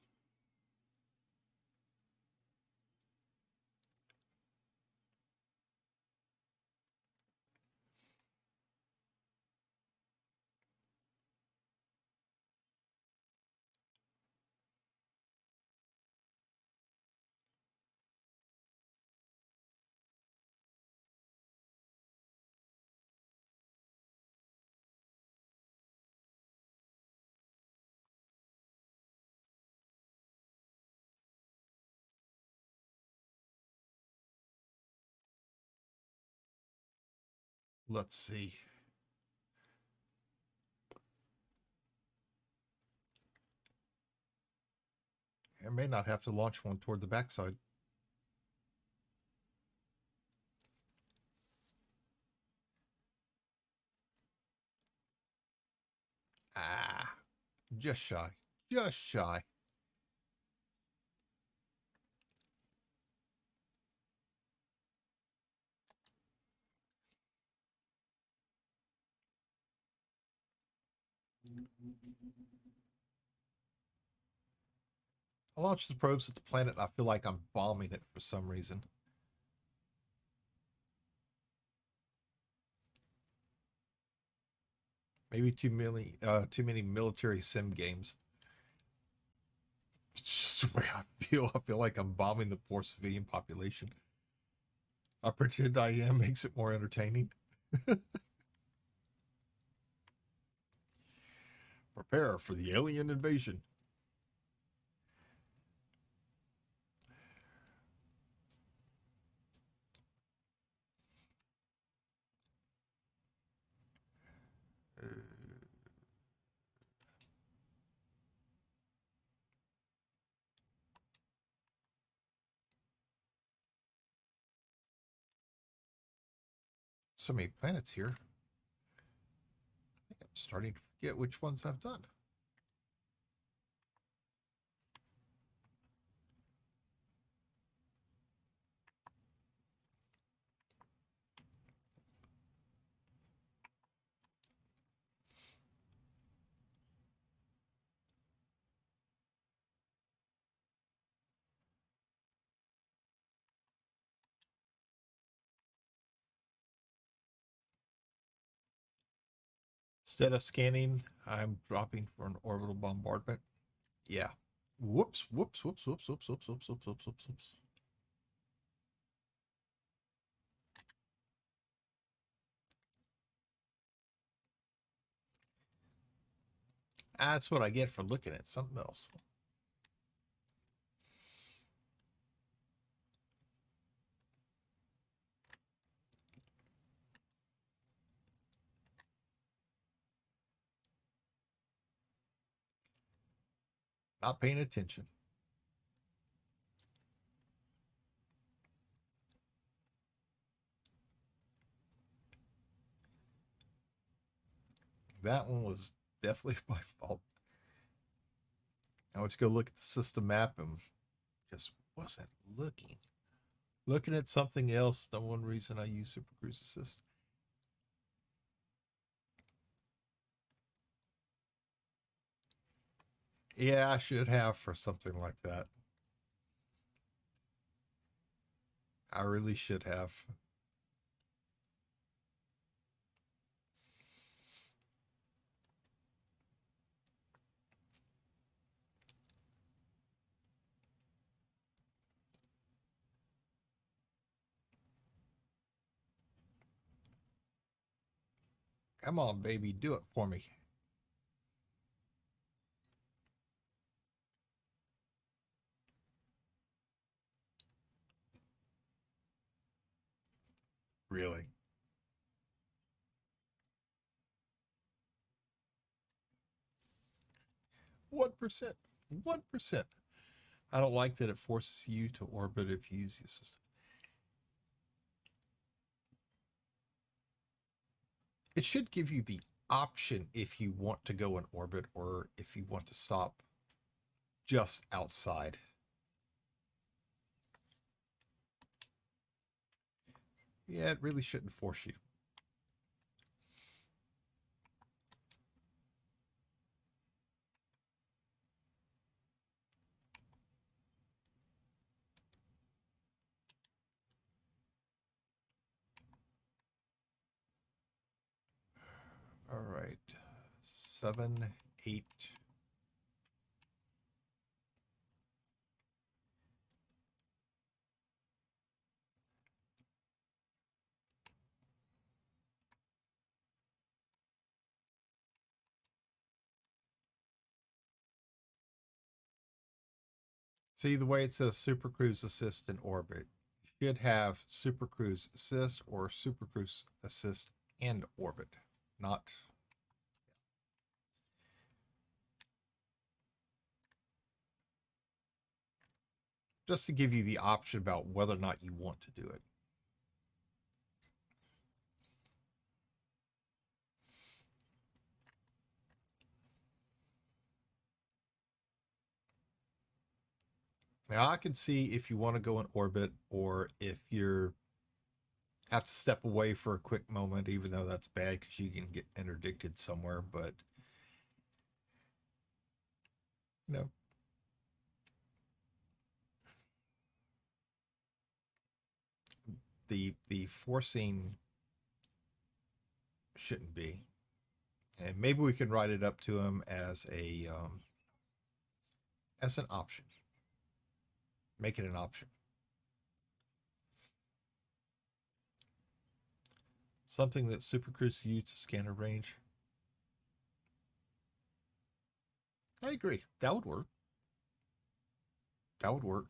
Let's see. I may not have to launch one toward the backside. Ah, just shy. Just shy. I launched the probes at the planet. I feel like I'm bombing it for some reason. Maybe too many military sim games. It's just the way I feel. I feel like I'm bombing the poor civilian population. I pretend I am, makes it more entertaining. Prepare for the alien invasion. So many planets here. I think I'm starting to forget which ones I've done. Instead of scanning, I'm dropping for an orbital bombardment. Yeah. Whoops, whoops, whoops, whoops, whoops, whoops, whoops, whoops, whoops, whoops, whoops. That's what I get for looking at something else. Not paying attention. That one was definitely my fault. I went to go look at the system map and just wasn't looking. Looking at something else, the one reason I use Super Cruise Assist. Yeah, I should have for something like that. I really should have. Come on, baby, do it for me. Really. 1%. 1%. I don't like that it forces you to orbit if you use the system. It should give you the option if you want to go in orbit or if you want to stop just outside. Yeah, it really shouldn't force you. All right. 7, 8. See the way it says Super Cruise Assist in orbit. You should have Super Cruise Assist or Super Cruise Assist and orbit, not. Just to give you the option about whether or not you want to do it. Now I can see if you want to go in orbit or if you're have to step away for a quick moment, even though that's bad because you can get interdicted somewhere. But you know, the forcing shouldn't be, and maybe we can write it up to him as an option. Make it an option. Something that Super Cruise used to scan a range. I agree. That would work. That would work.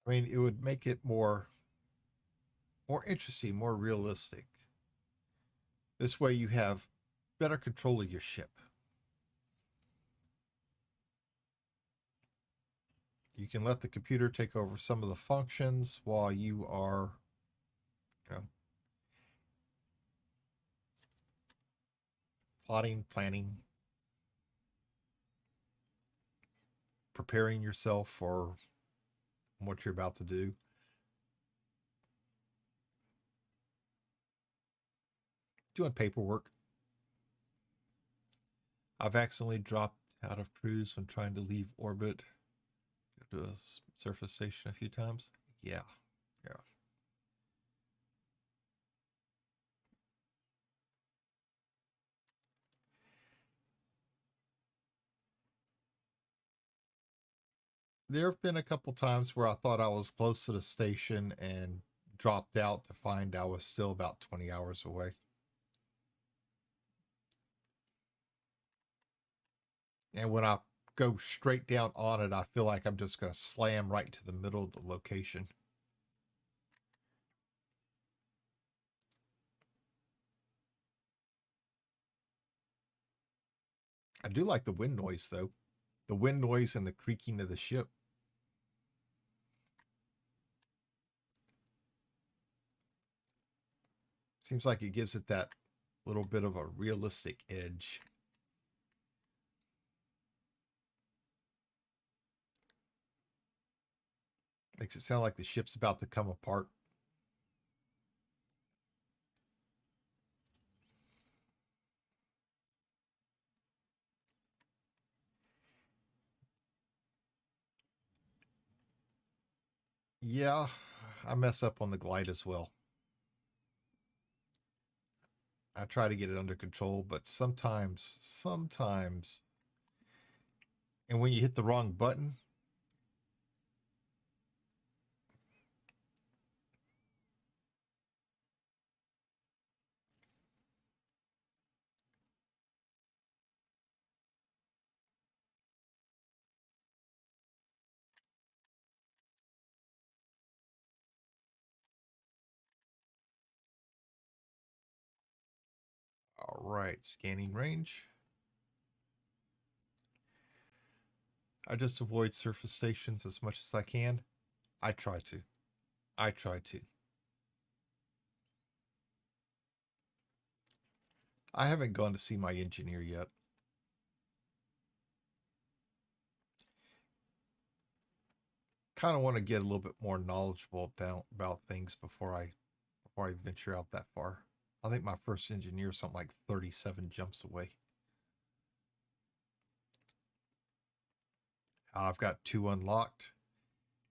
I mean, it would make it more interesting, more realistic. This way you have better control of your ship. You can let the computer take over some of the functions while you are, you know, plotting, planning, preparing yourself for what you're about to do. Doing paperwork. I've accidentally dropped out of cruise when trying to leave orbit. Go to a surface station a few times. Yeah. Yeah. There have been a couple times where I thought I was close to the station and dropped out to find I was still about 20 hours away. And when I go straight down on it, I feel like I'm just going to slam right to the middle of the location. I do like the wind noise, though. The wind noise and the creaking of the ship. Seems like it gives it that little bit of a realistic edge. Makes it sound like the ship's about to come apart. Yeah, I mess up on the glide as well. I try to get it under control, but sometimes, and when you hit the wrong button, All right, scanning range. I just avoid surface stations as much as I can. I try to. I haven't gone to see my engineer yet. Kind of want to get a little bit more knowledgeable about things before I venture out that far. I think my first engineer is something like 37 jumps away. I've got 2 unlocked,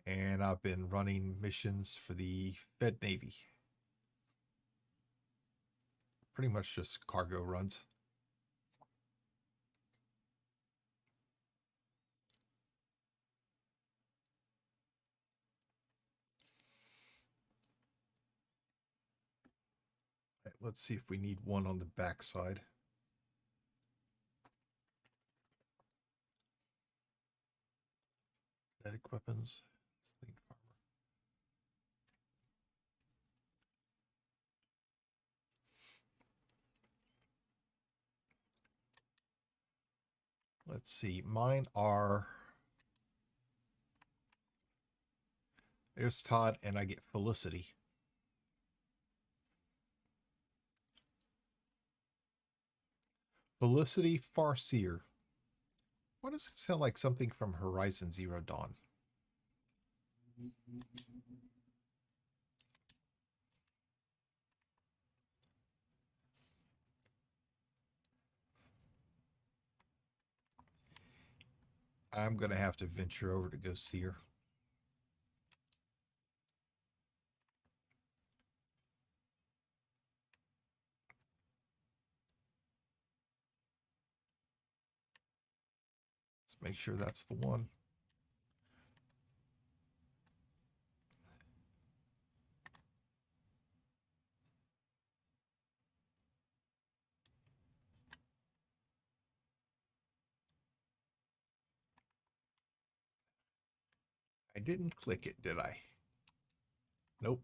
and I've been running missions for the Fed Navy. Pretty much just cargo runs. Right, let's see if we need one on the backside. Kinetic weapons. Sling farmer. Let's see. Mine are. There's Todd, and I get Felicity. Felicity Farseer. Why does it sound like something from Horizon Zero Dawn? I'm going to have to venture over to go see her. Let's make sure that's the one. I didn't click it, did I? Nope.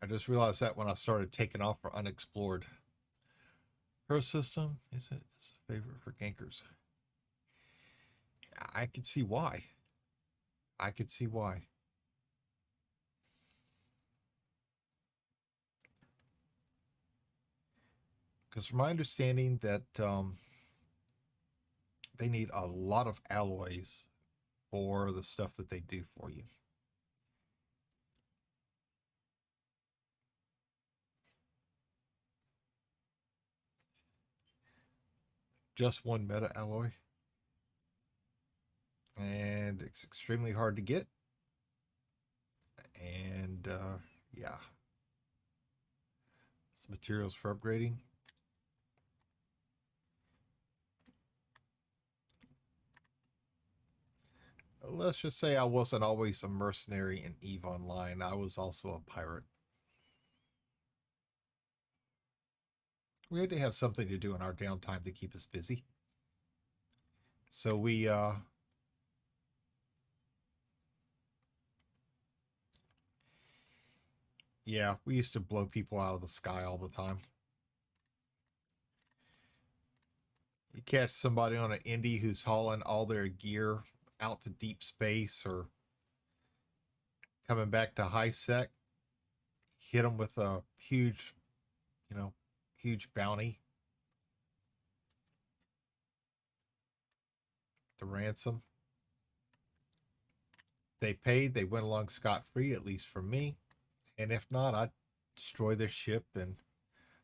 I just realized that when I started taking off for Unexplored. Her system is a favorite for gankers. I could see why. I could see why. Because from my understanding that they need a lot of alloys for the stuff that they do for you. Just one meta alloy. And it's extremely hard to get. And yeah. Some materials for upgrading. Let's just say I wasn't always a mercenary in EVE Online. I was also a pirate. We had to have something to do in our downtime to keep us busy. So we yeah, we used to blow people out of the sky all the time. You catch somebody on an Indy who's hauling all their gear out to deep space or coming back to high sec, hit them with a huge, huge bounty. The ransom. They paid, they went along scot-free, at least for me. And if not, I'd destroy their ship and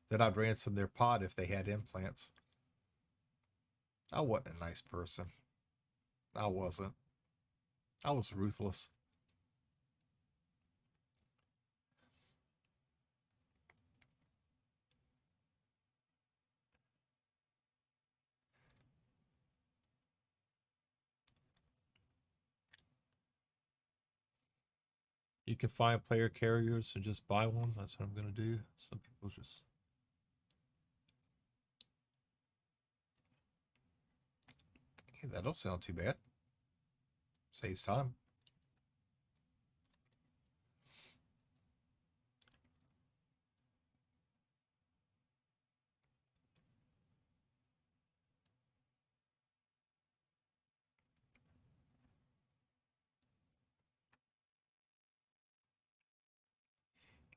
then I'd ransom their pod if they had implants. I wasn't a nice person. I wasn't. I was ruthless. You can find player carriers and just buy one. That's what I'm going to do. Some people just... Hey, that don't sound too bad. Saves time.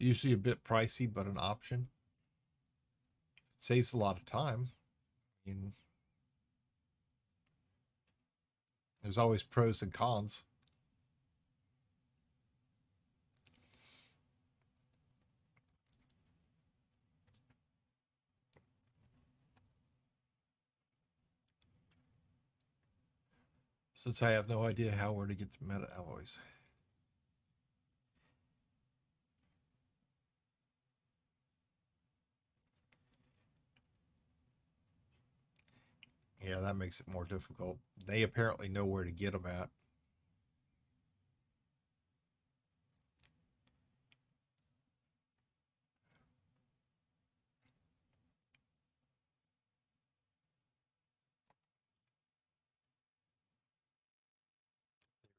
Usually a bit pricey, but an option. Saves a lot of time. I mean, there's always pros and cons. Since I have no idea how we're to get the meta alloys. Yeah, that makes it more difficult. They apparently know where to get them at.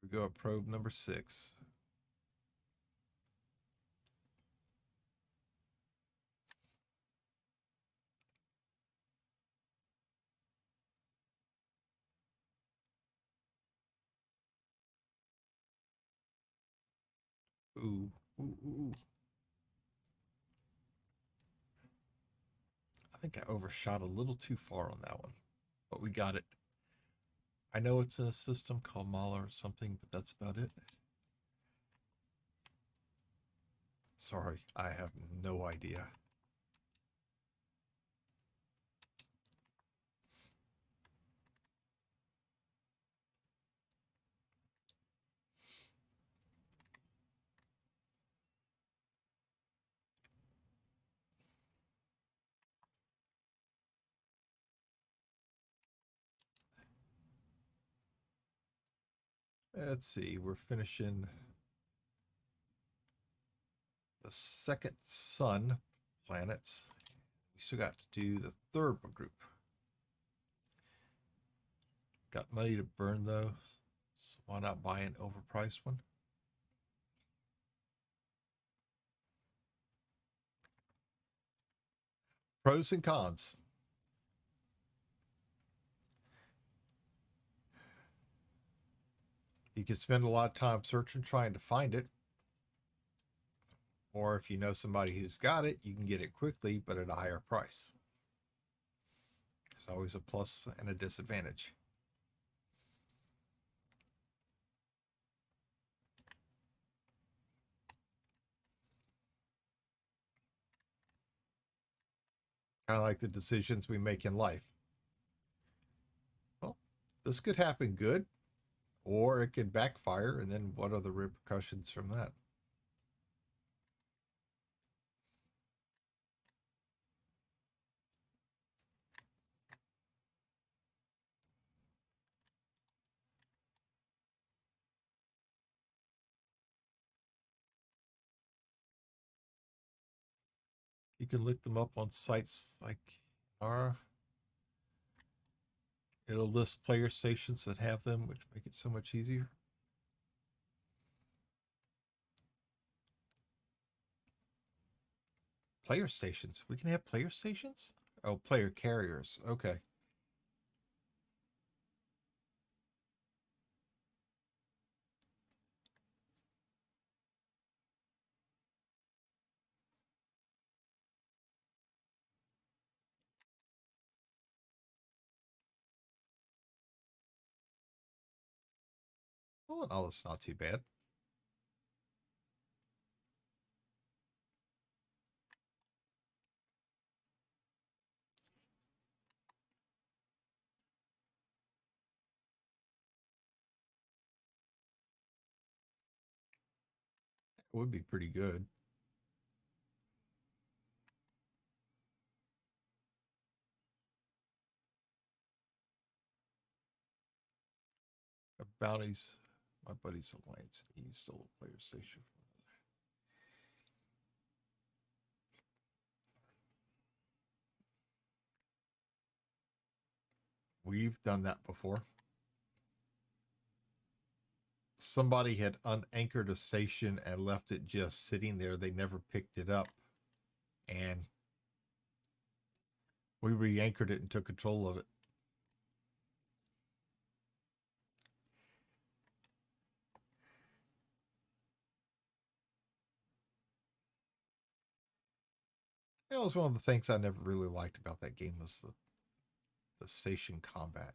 Here we go at probe number 6. Ooh, ooh, ooh. I think I overshot a little too far on that one, but we got it. I know it's a system called Mala or something, but that's about it. Sorry, I have no idea. Let's see, we're finishing the second sun planets. We still got to do the third group. Got money to burn though, so why not buy an overpriced one? Pros and cons. You can spend a lot of time searching, trying to find it. Or if you know somebody who's got it, you can get it quickly, but at a higher price. There's always a plus and a disadvantage. Kind of like the decisions we make in life. Well, this could happen good, or it could backfire, and then what are the repercussions from that? You can look them up on sites like Ara. It'll list player stations that have them, which make it so much easier. Player stations. We can have player stations? Oh, player carriers. Okay. All in all, it's not too bad. It would be pretty good. Bounties. My buddy's Alliance. He stole a player station from another. We've done that before. Somebody had unanchored a station and left it just sitting there. They never picked it up. And we re-anchored it and took control of it. That was one of the things I never really liked about that game was the station combat.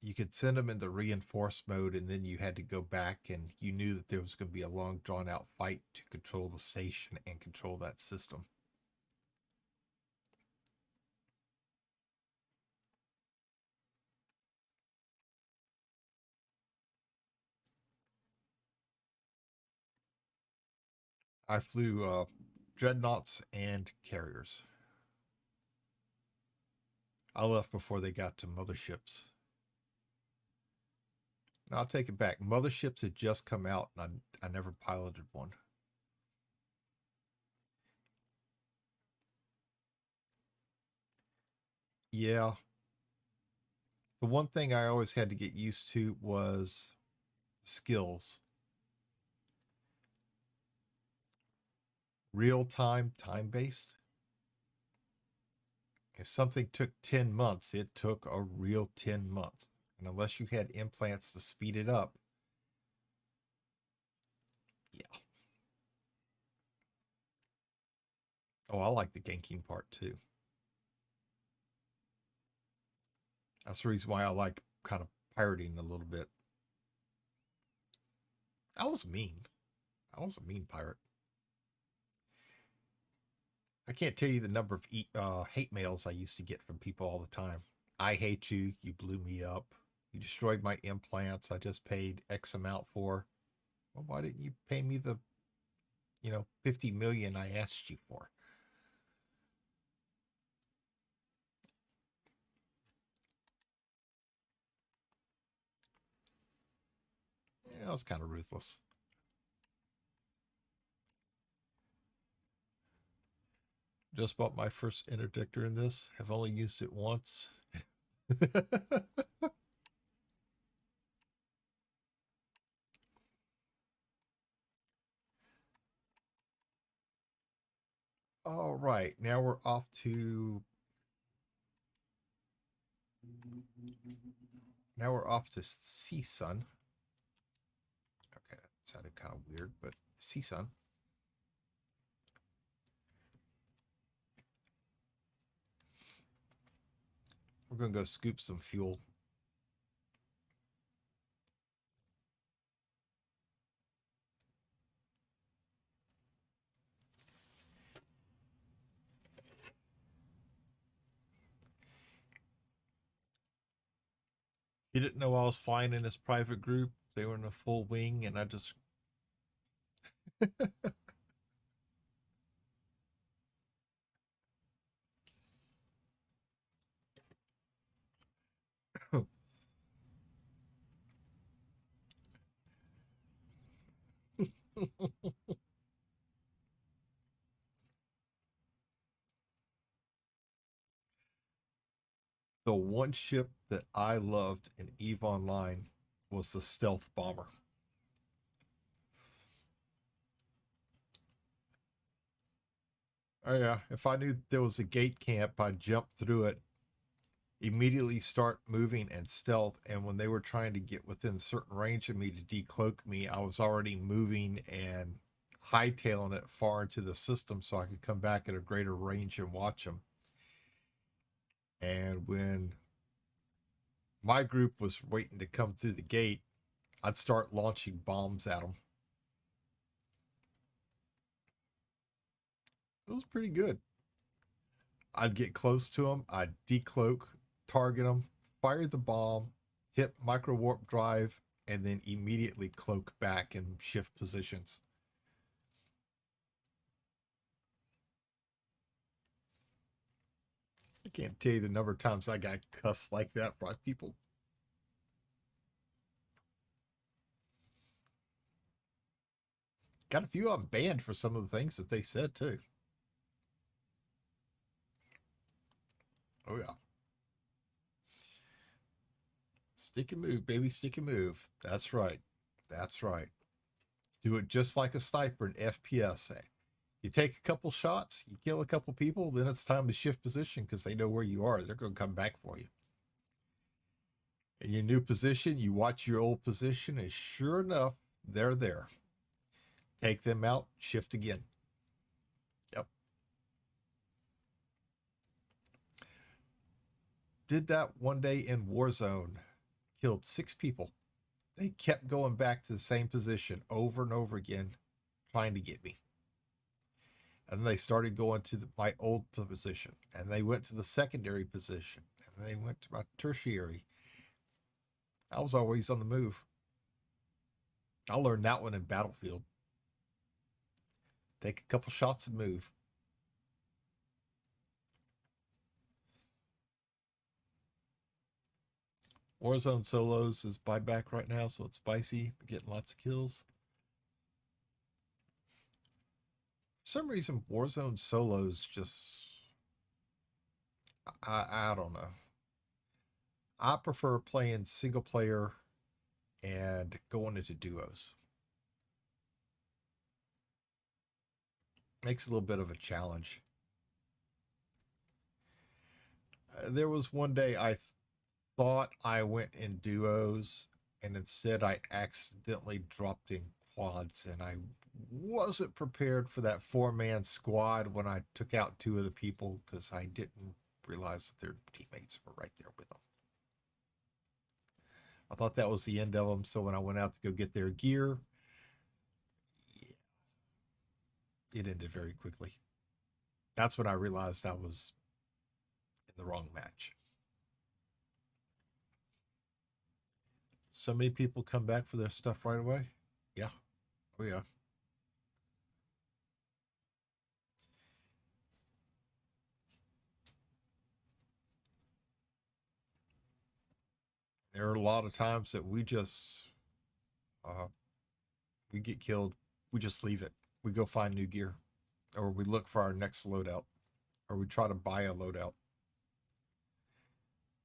You could send them into reinforce mode, and then you had to go back, and you knew that there was going to be a long, drawn-out fight to control the station and control that system. I flew dreadnoughts and carriers. I left before they got to motherships. Now, I'll take it back. Motherships had just come out, and I never piloted one. Yeah. The one thing I always had to get used to was skills. Real time, time based. If something took 10 months, it took a real 10 months. And unless you had implants to speed it up, yeah. Oh, I like the ganking part too. That's the reason why I like kind of pirating a little bit. I was mean. I was a mean pirate. I can't tell you the number of hate mails I used to get from people all the time. I hate you. You blew me up. You destroyed my implants. I just paid X amount for. Well, why didn't you pay me the, 50 million I asked you for? Yeah, I was kind of ruthless. Just bought my first interdictor in this. Have only used it once. All right, now we're off to. Now we're off to CSUN. Okay, that sounded kind of weird, but CSUN. We're going to go scoop some fuel. He didn't know I was flying in his private group. They were in a full wing, and I just. The one ship that I loved in EVE Online was the Stealth Bomber. Oh yeah, if I knew there was a gate camp, I'd jump through it, immediately start moving and stealth. And when they were trying to get within certain range of me to decloak me, I was already moving and hightailing it far into the system so I could come back at a greater range and watch them. And when my group was waiting to come through the gate, I'd start launching bombs at them. It was pretty good. I'd get close to them, I'd decloak, target them, fire the bomb, hit micro warp drive, and then immediately cloak back and shift positions. I can't tell you the number of times I got cussed like that by people. Got a few of them banned for some of the things that they said too. Oh yeah. Stick and move, baby, stick and move. That's right. That's right. Do it just like a sniper in FPS. You take a couple shots, you kill a couple people, then it's time to shift position because they know where you are. They're going to come back for you. In your new position, you watch your old position, and sure enough, they're there. Take them out, shift again. Yep. Did that one day in Warzone. Killed 6 people. They kept going back to the same position over and over again, trying to get me. And then they started going to my old position, and they went to the secondary position, and they went to my tertiary. I was always on the move. I learned that one in Battlefield. Take a couple shots and move. Warzone solos is buyback right now, so it's spicy. We're getting lots of kills. For some reason, Warzone solos just... I don't know. I prefer playing single player and going into duos. Makes a little bit of a challenge. There was one day I thought I went in duos, and instead I accidentally dropped in quads, and I wasn't prepared for that 4-man squad when I took out 2 of the people because I didn't realize that their teammates were right there with them. I thought that was the end of them, so when I went out to go get their gear, yeah, it ended very quickly. That's when I realized I was in the wrong match. So many people come back for their stuff right away. Yeah. Oh, yeah. There are a lot of times that we just we get killed, we just leave it. We go find new gear, or we look for our next loadout, or we try to buy a loadout.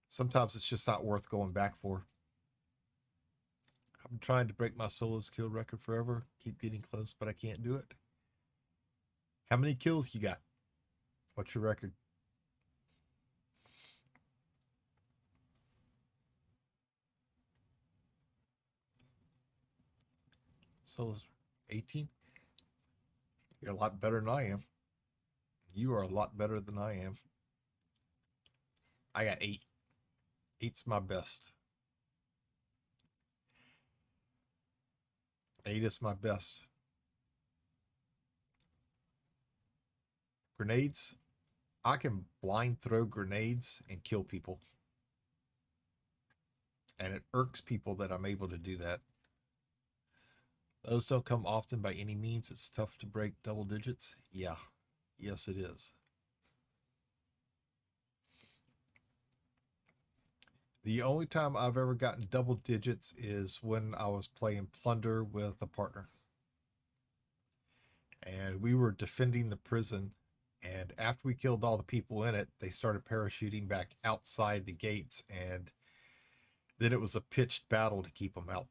Sometimes it's just not worth going back for. I'm trying to break my solos kill record forever. Keep getting close, but I can't do it. How many kills you got? What's your record? Solos 18? You're a lot better than I am. You are a lot better than I am. I got 8. 8's my best. 8 is my best. Grenades. I can blind throw grenades and kill people. And it irks people that I'm able to do that. Those don't come often by any means. It's tough to break double digits. Yeah. Yes, it is. The only time I've ever gotten double digits is when I was playing Plunder with a partner. And we were defending the prison. And after we killed all the people in it, they started parachuting back outside the gates. And then it was a pitched battle to keep them out.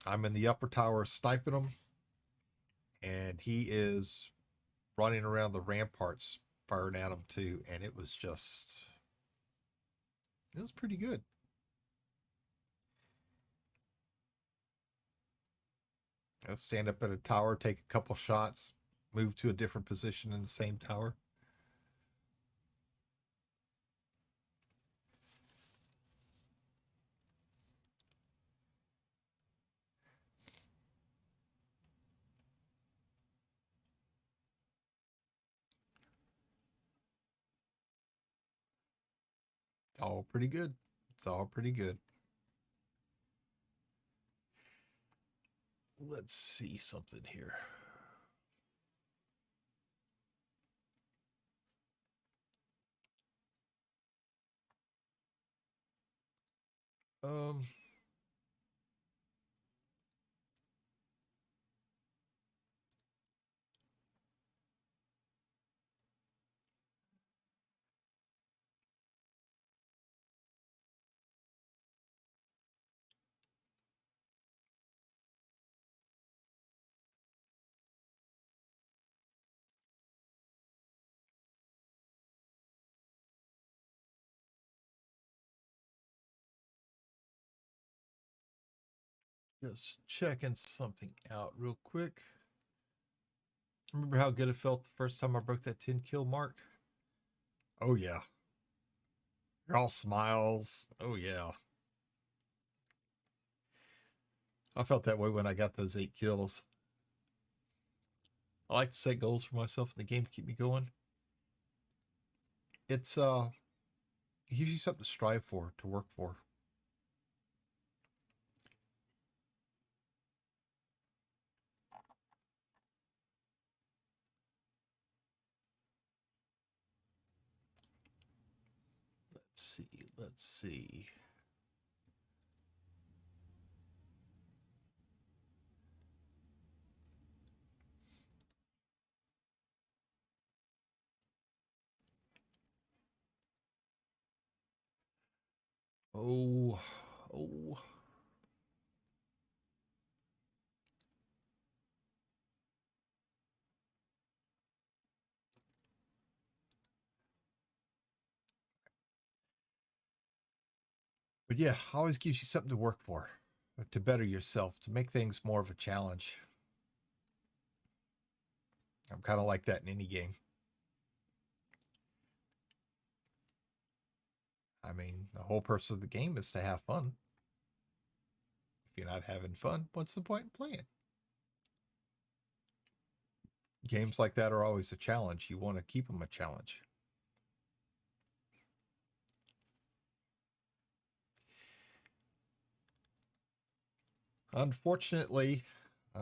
I'm in the upper tower sniping him. And he is running around the ramparts firing at him too. And it was just... it was pretty good. I'll stand up at a tower, take a couple shots, move to a different position in the same tower. It's all pretty good. It's all pretty good. Let's see something here. Um, just checking something out real quick. Remember how good it felt the first time I broke that 10 kill mark? Oh, yeah. You're all smiles. Oh, yeah. I felt that way when I got those 8 kills. I like to set goals for myself in the game to keep me going. It's it gives you something to strive for, to work for. Let's see. Let's see. Oh, oh. But yeah, always gives you something to work for, to better yourself, to make things more of a challenge. I'm kind of like that in any game. I mean, the whole purpose of the game is to have fun. If you're not having fun, what's the point in playing? Games like that are always a challenge. You want to keep them a challenge. Unfortunately, we're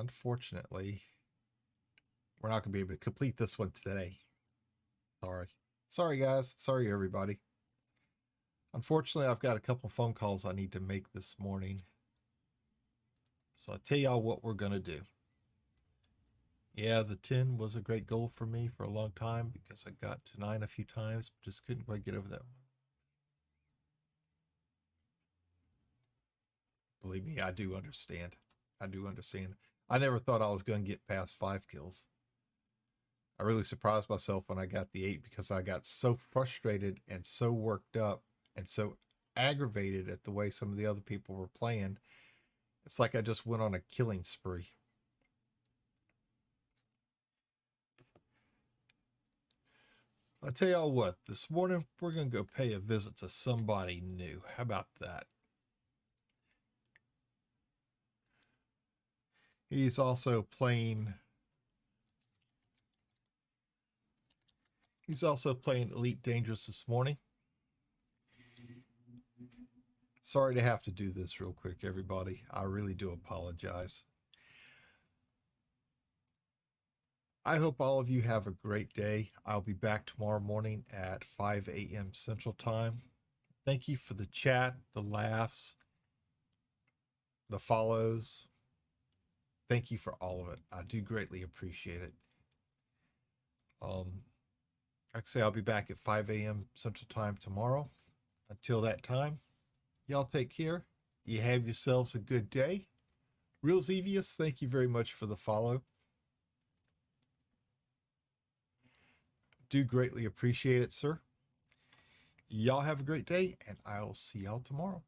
not going to be able to complete this one today. Sorry. Sorry, guys. Sorry, everybody. Unfortunately, I've got a couple phone calls I need to make this morning. So I'll tell y'all what we're going to do. Yeah, the 10 was a great goal for me for a long time because I got to 9 a few times, but just couldn't quite get over that. Believe me, I do understand. I do understand. I never thought I was going to get past 5 kills. I really surprised myself when I got the 8 because I got so frustrated and so worked up and so aggravated at the way some of the other people were playing. It's like I just went on a killing spree. I tell y'all what, this morning we're going to go pay a visit to somebody new. How about that? He's also playing Elite Dangerous this morning. Sorry to have to do this real quick, everybody. I really do apologize. I hope all of you have a great day. I'll be back tomorrow morning at 5 a.m. Central Time. Thank you for the chat, the laughs, the follows. Thank you for all of it. I do greatly appreciate it. Like I say, I'll be back at 5 a.m. Central Time tomorrow. Until that time, y'all take care. You have yourselves a good day. Real Zevius, thank you very much for the follow. Do greatly appreciate it, sir. Y'all have a great day, and I'll see y'all tomorrow.